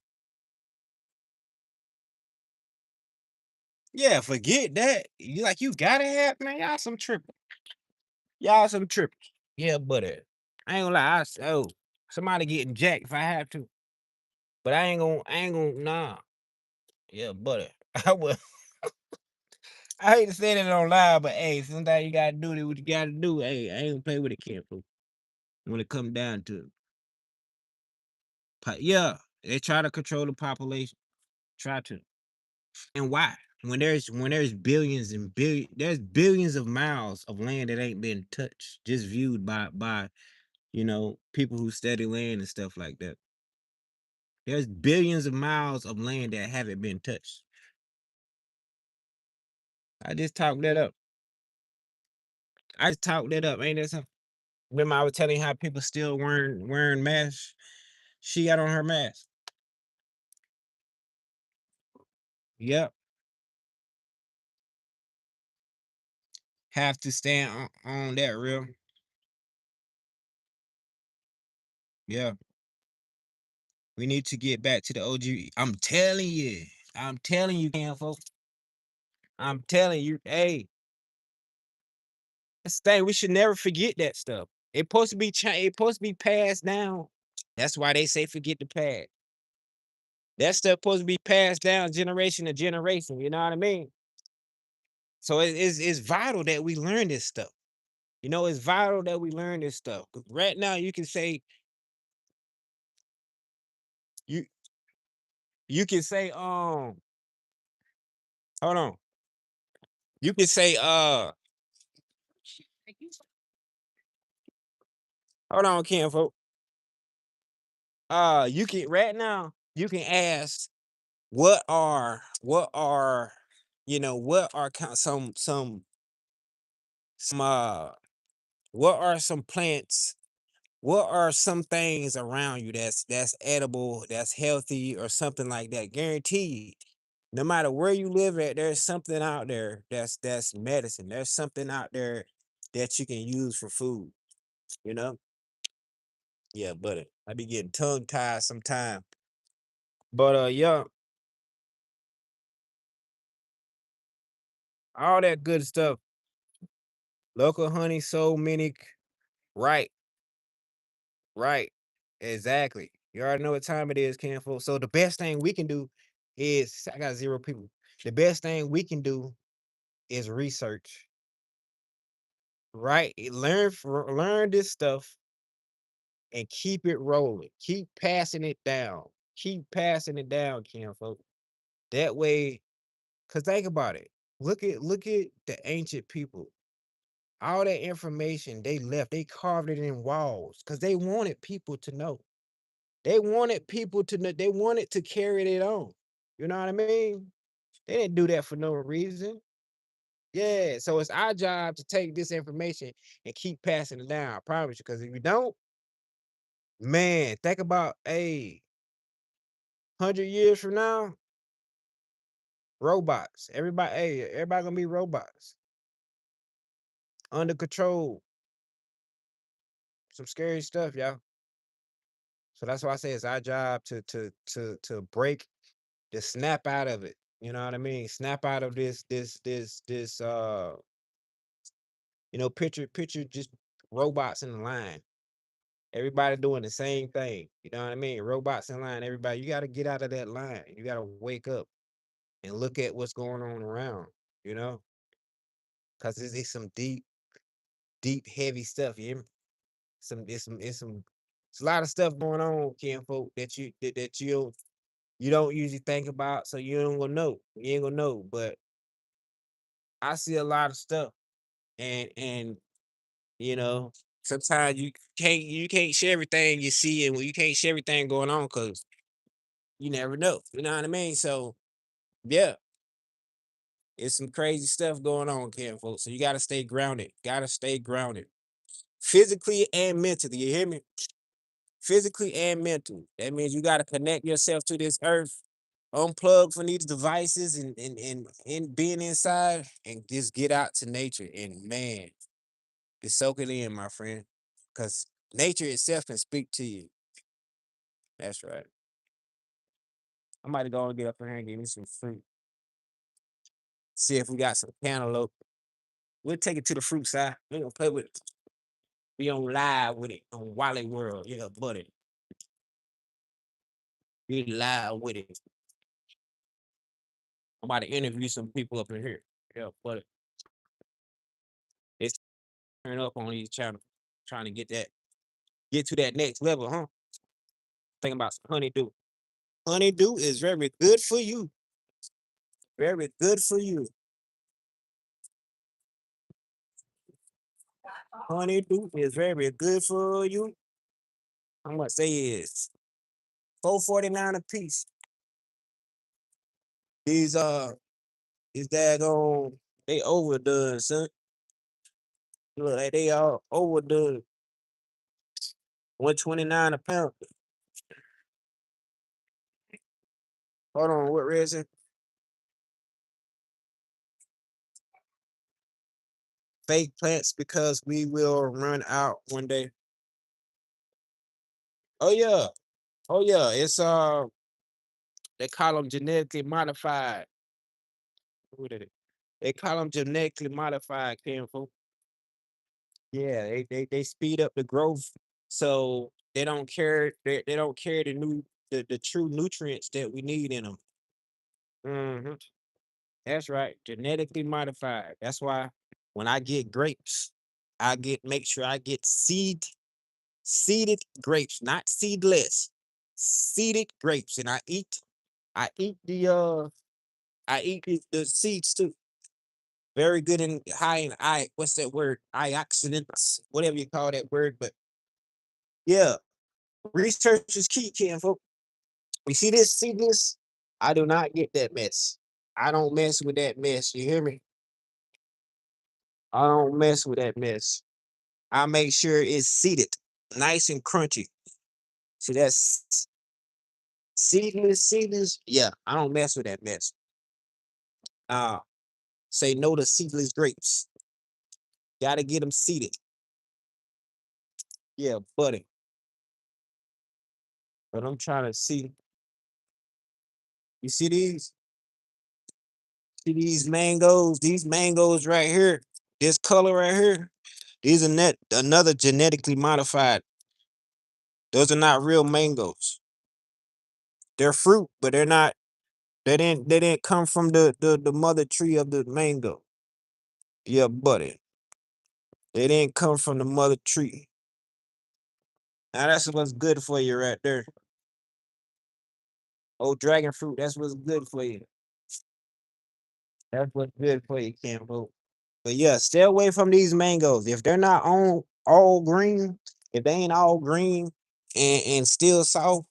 Yeah, forget that. You gotta have, man. Y'all some tripping. Y'all some tripping. Yeah, buddy. I ain't gonna lie. Somebody getting jacked if I have to. But I ain't gonna nah. Yeah, buddy. I will. I hate to say that on live, but hey, sometimes you gotta do what you gotta do. Hey, I ain't gonna play with it, kid, fool. When it come down to it. Yeah, they try to control the population. Try to. And why? When there's there's billions of miles of land that ain't been touched, just viewed by people who study land and stuff like that. There's billions of miles of land that haven't been touched. I just talked that up. I just talked that up. Ain't that something? Remember I was telling you how people still wearing masks. She got on her mask. Yep. Have to stand on that real. Yeah. We need to get back to the OG. I'm telling you. I'm telling you, can folks. I'm telling you, hey, that's the thing. We should never forget that stuff. It supposed to be it supposed to be passed down. That's why they say forget the past. That stuff supposed to be passed down generation to generation. You know what I mean? So it's vital that we learn this stuff. It's vital that we learn this stuff. 'Cause right now, you can say you you can say hold on. You can say hold on, Ken, folks. You can right now. You can ask what are some what are some plants, what are some things around you that's edible, that's healthy, or something like that. Guaranteed, no matter where you live at, there's something out there that's medicine. There's something out there that you can use for food. You know? Yeah, buddy. I be getting tongue tied sometime. But yeah, all that good stuff. Local honey, so many. Right, right. Exactly. You already know what time it is, Canfo. So the best thing we can do is I got 0 people. The best thing we can do is research. Right? Learn this stuff and keep it rolling. Keep passing it down. Keep passing it down, Canfo. That way, cause think about it. Look at the ancient people. All that information they left, they carved it in walls because they wanted people to know. They wanted people to know. They wanted to carry it on. You know what I mean? They didn't do that for no reason. Yeah, so it's our job to take this information and keep passing it down. I promise you, because if you don't, man, think about 100 years from now, robots. Everybody gonna be robots under control. Some scary stuff, y'all. So that's why I say it's our job to break the snap out of it. You know what I mean? Snap out of this. Picture just robots in the line. Everybody doing the same thing. You know what I mean? Robots in line. Everybody, you got to get out of that line. You got to wake up and look at what's going on around. You know, because it's some deep, heavy stuff. You hear me? It's a lot of stuff going on, Ken folk, that you don't usually think about, so you don't gonna know. You ain't gonna know. But I see a lot of stuff, and sometimes you can't share everything you see, and you can't share everything going on because you never know. You know what I mean? So yeah, it's some crazy stuff going on, Ken folks. So you gotta stay grounded. Gotta stay grounded. Physically and mentally. You hear me? Physically and mentally. That means you gotta connect yourself to this earth, unplug from these devices and being inside and just get out to nature. And man, just soak it in, my friend. Cause nature itself can speak to you. That's right. I might go and get up in here and get me some fruit. See if we got some cantaloupe. We'll take it to the fruit side. We're gonna play with it. We on live with it on Wally World. Yeah, buddy. We live with it. I'm about to interview some people up in here. Yeah, buddy. It's turn up on these channels. Trying to get to that next level, huh? Thinking about some honeydew. Honeydew is very good for you. Very good for you. Honeydew is very good for you. How much say is 4.49 a piece. These these daggone they overdone, son. Look like they all overdone. 129 a pound. Hold on, what resin? Fake plants because we will run out one day. Oh yeah. Oh yeah. It's they call them genetically modified. What is it? They call them genetically modified, Kenful. Yeah, they speed up the growth, so they don't carry the true nutrients that we need in them. Hmm. That's right, genetically modified. That's why when I get grapes, make sure I get seeded grapes, not seedless, seeded grapes, and I eat the seeds too. Very good in high in what's that word? Antioxidants, whatever you call that word. But yeah, research is key, Ken, folks. You see this? I do not get that mess. I don't mess with that mess. You hear me? I don't mess with that mess. I make sure it's seeded, nice and crunchy. See, that's seedless. Yeah, I don't mess with that mess. Uh, say no to seedless grapes. Gotta get them seeded. Yeah, buddy. But I'm trying to see. You see these? See these mangoes? These mangoes right here. This color right here. These are another genetically modified. Those are not real mangoes. They're fruit, but they're not. They didn't come from the mother tree of the mango. Yeah, buddy. They didn't come from the mother tree. Now that's what's good for you right there. Oh, dragon fruit. That's what's good for you. That's what's good for you, Campbell. But yeah, stay away from these mangoes. If they're not on all green, if they ain't all green and still soft,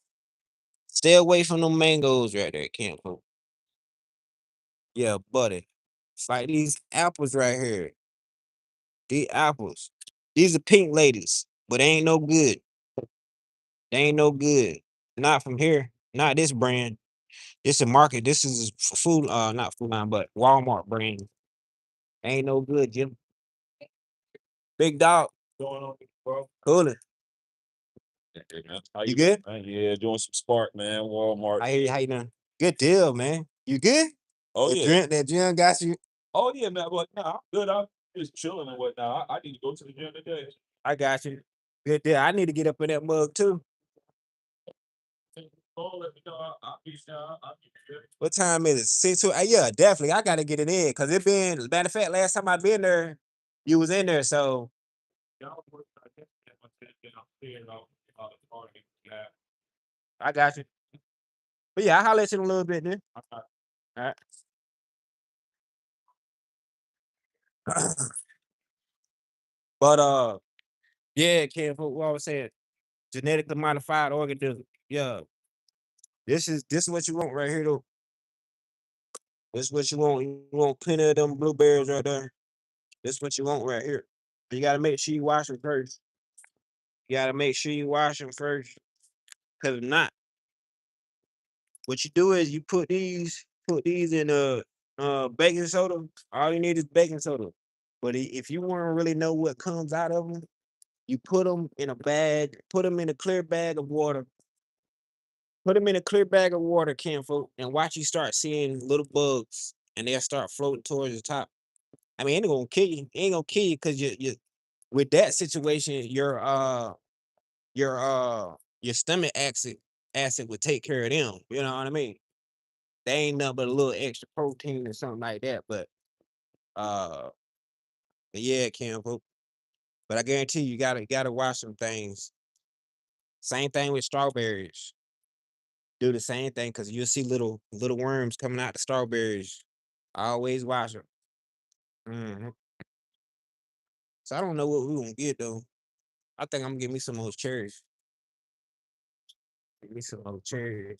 stay away from them mangoes right there, Campbell. Yeah, buddy. It's like these apples right here. These apples. These are pink ladies, but they ain't no good. They ain't no good. Not from here. Not this brand. It's a market. This is for food, not food line, but Walmart brand. Ain't no good, Jim. Big dog. Going on, bro? Coolin'. Hey, man. How You you doing, good? man? Yeah, doing some Spark, man. Walmart. I hear you. How you doing? Good deal, man. You good? Oh That yeah. gym got you. Oh yeah, man. But nah, I'm good. I'm just chilling and whatnot. I need to go to the gym today. I got you. Good deal. I need to get up in that mug too. Oh, let me know. I'll be down. I'll be there. What time is it? 6 2. Yeah, definitely. I gotta get it in because it been matter of fact, last time I been there, you was in there. So Y'all work, I guess, get my thing, then I'm clearing out the party. Yeah. I got you. But yeah, I'll holler at you in a little bit then. I All right. But yeah, Ken, what I was saying, genetically modified organism. Yeah, this is what you want right here though. This is what you want. You want plenty of them blueberries right there. This is what you want right here. You gotta make sure you wash them first. You gotta make sure you wash them first. Cause if not, what you do is you put these in baking soda. All you need is baking soda. But if you want to really know what comes out of them, you put them in a bag, put them in a clear bag of water, put them in a clear bag of water, Kinfolk, and watch you start seeing little bugs, and they'll start floating towards the top. I mean, it ain't gonna kill you. It ain't gonna kill you because you with that situation, your stomach acid would take care of them. You know what I mean? They ain't nothing but a little extra protein or something like that. Uh, but yeah, Kinfolk. But I guarantee you gotta watch some things. Same thing with strawberries. Do the same thing because you'll see little worms coming out the strawberries. Always watch them. So I don't know what we're gonna get though. I think I'm gonna give me some of those cherries. Give me some of those cherries.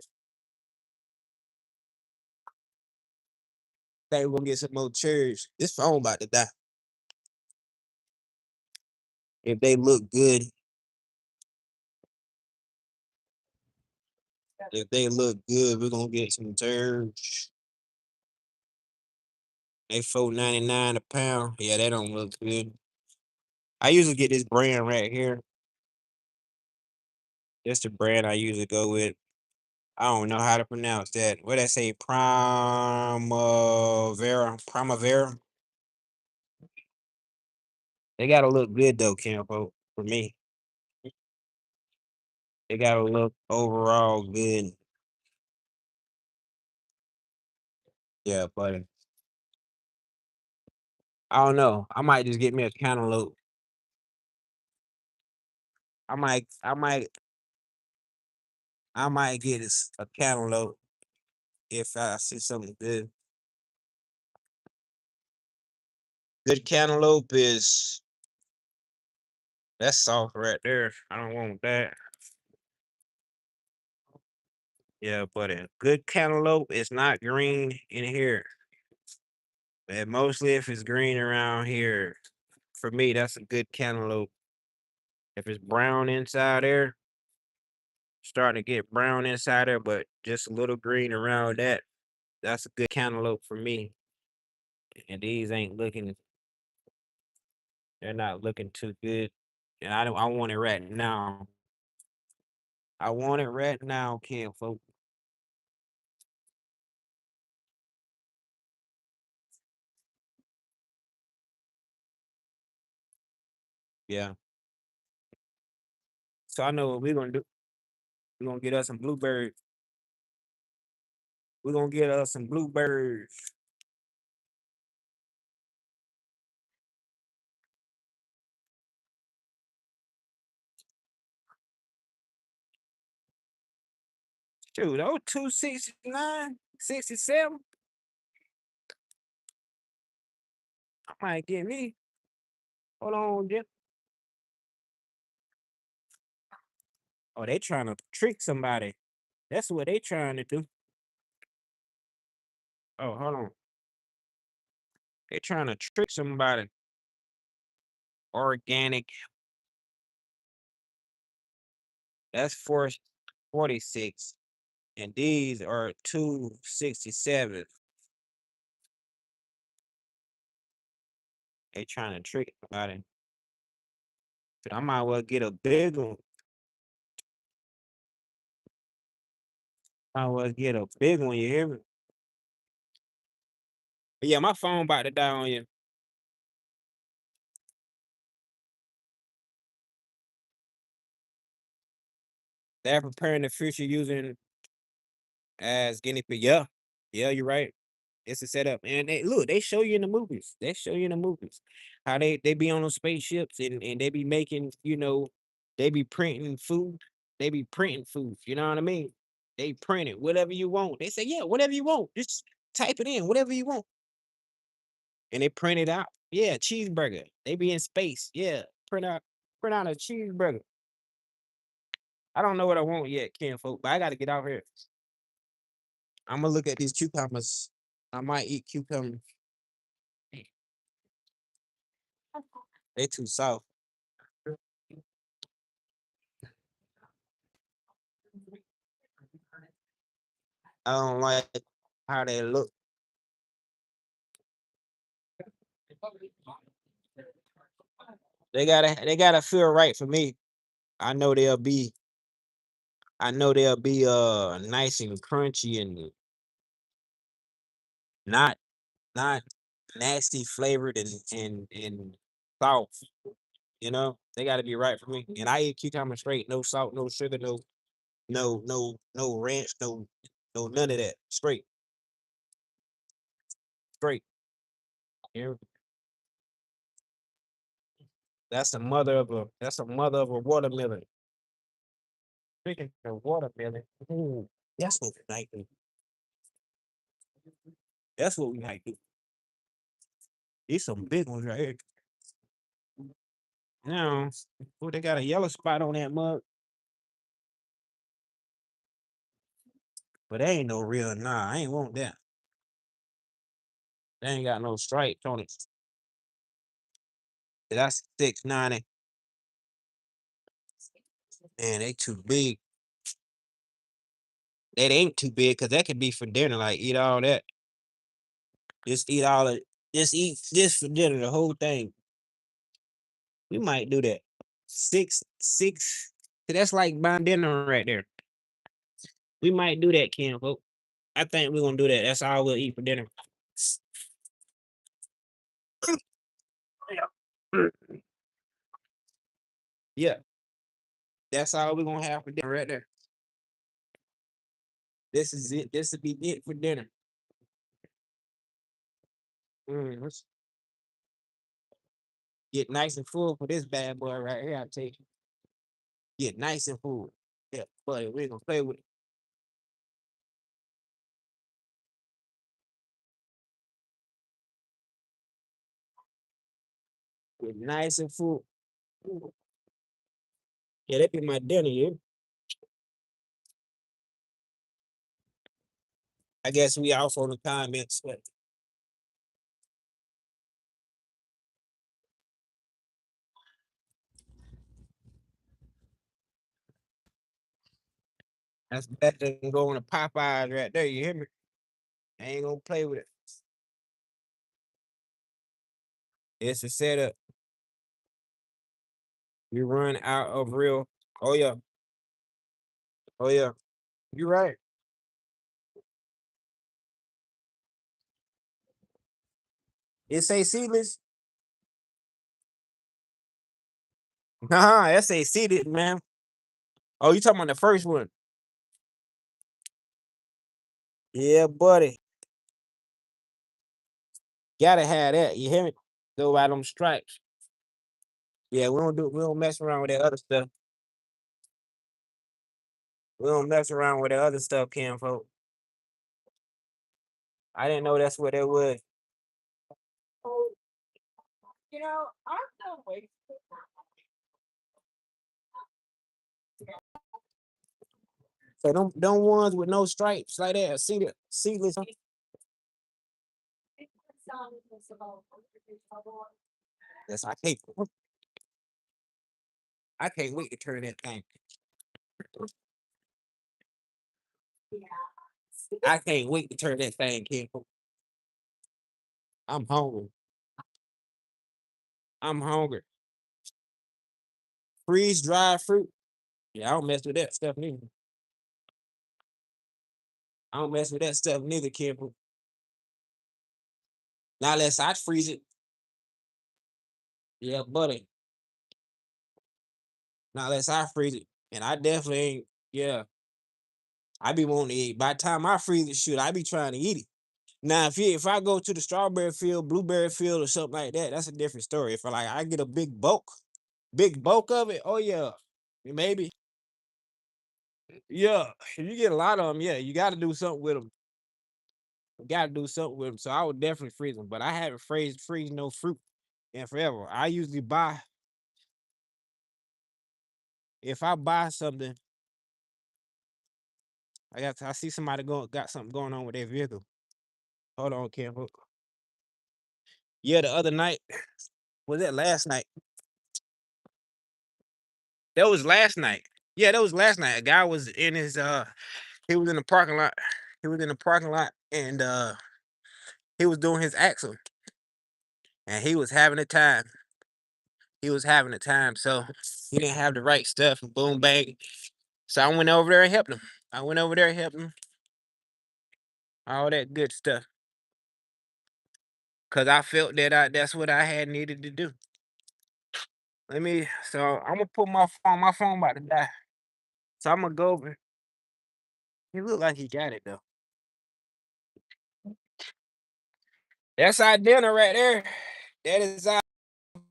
Think we're gonna get some more cherries. This phone about to die. If they look good, we're gonna get some cherries. They $4.99 a pound. Yeah, that don't look good. I usually get this brand right here. That's the brand I usually go with. I don't know how to pronounce that. What I say, Primavera. They gotta look good though, Campo. For me, they gotta look overall good. Yeah, but I don't know. I might just get me a cantaloupe. I might, I might, I might get a cantaloupe if I see something good. Good cantaloupe is that's soft right there. I don't want that. Yeah, but a good cantaloupe is not green in here. And mostly if it's green around here, for me, that's a good cantaloupe. If it's brown inside there, starting to get brown inside there, but just a little green around that, that's a good cantaloupe for me. And these ain't looking, they're not looking too good. And I want it right now. I want it right now, Ken folk. Yeah. So I know what we're gonna do. We're gonna get us some blueberries. We're gonna get us some blueberries. Shoot, those 269, 67. I might get me. Hold on, Jim. Oh, they trying to trick somebody. That's what they trying to do. Oh, hold on. They trying to trick somebody. Organic. That's 446. And these are 267. They trying to trick somebody. But I might well get a big one. I might well get a big one, you hear me? But yeah, my phone about to die on you. They're preparing the future using as guinea pig. Yeah, yeah, you're right. It's a setup, and they look. They show you in the movies. They show you in the movies how they be on those spaceships and they be making. They be printing food. They be printing food. You know what I mean? They print it whatever you want. They say yeah, whatever you want. Just type it in, whatever you want, and they print it out. Yeah, cheeseburger. They be in space. Yeah, print out a cheeseburger. I don't know what I want yet, Ken folk, but I got to get out here. I'm gonna look at these cucumbers. I might eat cucumbers. They too soft. I don't like how they look. They gotta feel right for me. I know they'll be nice and crunchy and not not nasty flavored and soft. They gotta be right for me. And I eat cucumber straight, no salt, no sugar, no ranch, no none of that. Straight, straight. Yeah. That's a mother of a watermelon. Speaking of watermelon, ooh, that's what we might do. That's what we might do. These some big ones right here. Now, oh, they got a yellow spot on that mug, but they ain't no real. Nah, I ain't want that. They ain't got no stripes on it. That's 6.90. Man, they too big. That ain't too big because that could be for dinner. Like eat all that. Just eat all it. Just eat this for dinner. The whole thing. We might do that. Six. That's like buying dinner right there. We might do that, Kim, folks. I think we're gonna do that. That's all we'll eat for dinner. Yeah, that's all we're gonna have for dinner right there. This is it. This will be it for dinner. Let's get nice and full for this bad boy right here. I take you. Get nice and full. Yeah, buddy, we're gonna play with it. Get nice and full. Yeah, that be my dinner, yeah. I guess we off on the comments, but that's better than going to Popeyes right there. You hear me? I ain't gonna play with it. It's a setup. We run out of real. Oh yeah. Oh yeah. You right. It say seedless. Nah, that say seeded, man. Oh, you talking about the first one? Yeah, buddy. Gotta have that. You hear me? Go by them stripes. Yeah, we don't mess around with that other stuff. We don't mess around with that other stuff, Cam folk. I didn't know that's what it was. So them ones with no stripes like that, seedless. That's I can't wait to turn that thing. I can't wait to turn that thing, Cam folk. I'm hungry. I'm hungry. Freeze dried fruit. Yeah, I don't mess with that stuff neither. I don't mess with that stuff neither, Kim. Not unless I freeze it. Yeah, buddy. Not unless I freeze it. And I definitely ain't, yeah. I be wanting to eat. By the time I freeze it, shoot, I be trying to eat it. Now, if I go to the strawberry field, blueberry field, or something like that, that's a different story. If I get a big bulk of it, oh yeah, maybe. Yeah, if you get a lot of them, yeah, you got to do something with them. You got to do something with them. So I would definitely freeze them, but I haven't freeze no fruit in forever. I usually buy if I buy something, I see somebody got something going on with their vehicle. Hold on, Kim. Yeah, the other night was that last night? That was last night. Yeah, that was last night. A guy was in his he was in the parking lot. He was in the parking lot and he was doing his axle and he was having a time. He was having a time. So he didn't have the right stuff and boom bang. So I went over there and helped him. I went over there and helped him. All that good stuff. Cause I felt that that's what I had needed to do. So I'm gonna put my phone about to die. So I'm gonna go over. He looked like he got it though. That's our dinner right there. That is our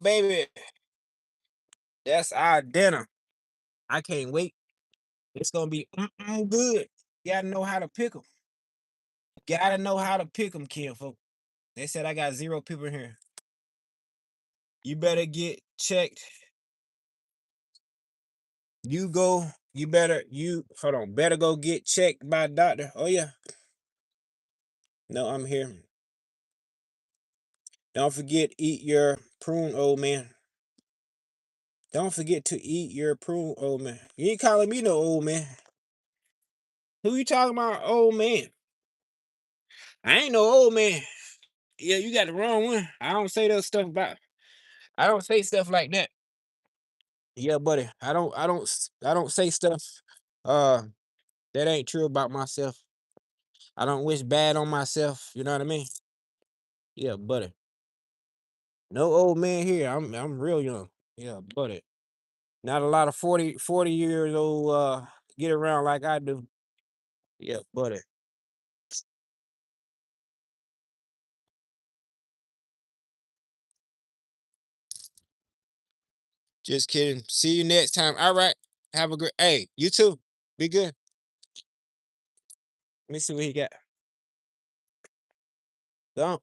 baby. That's our dinner. I can't wait. It's gonna be good. You gotta know how to pick them. Gotta know how to pick them, Kim, folks. They said I got 0 people in here. You better get checked. Hold on, better go get checked by a doctor. Oh yeah. No, I'm here. Don't forget, eat your prune, old man. Don't forget to eat your prune, old man. You ain't calling me no old man. Who you talking about, old man? I ain't no old man. Yeah, you got the wrong one. I don't say that stuff about. I don't say stuff like that. Yeah, buddy. I don't say stuff. Uh, that ain't true about myself. I don't wish bad on myself. You know what I mean? Yeah, buddy. No old man here. I'm real young. Yeah, buddy. Not a lot of 40 years old get around like I do. Yeah, buddy. Just kidding. See you next time. All right. Have a great. Hey, you too. Be good. Let me see what he got. Don't.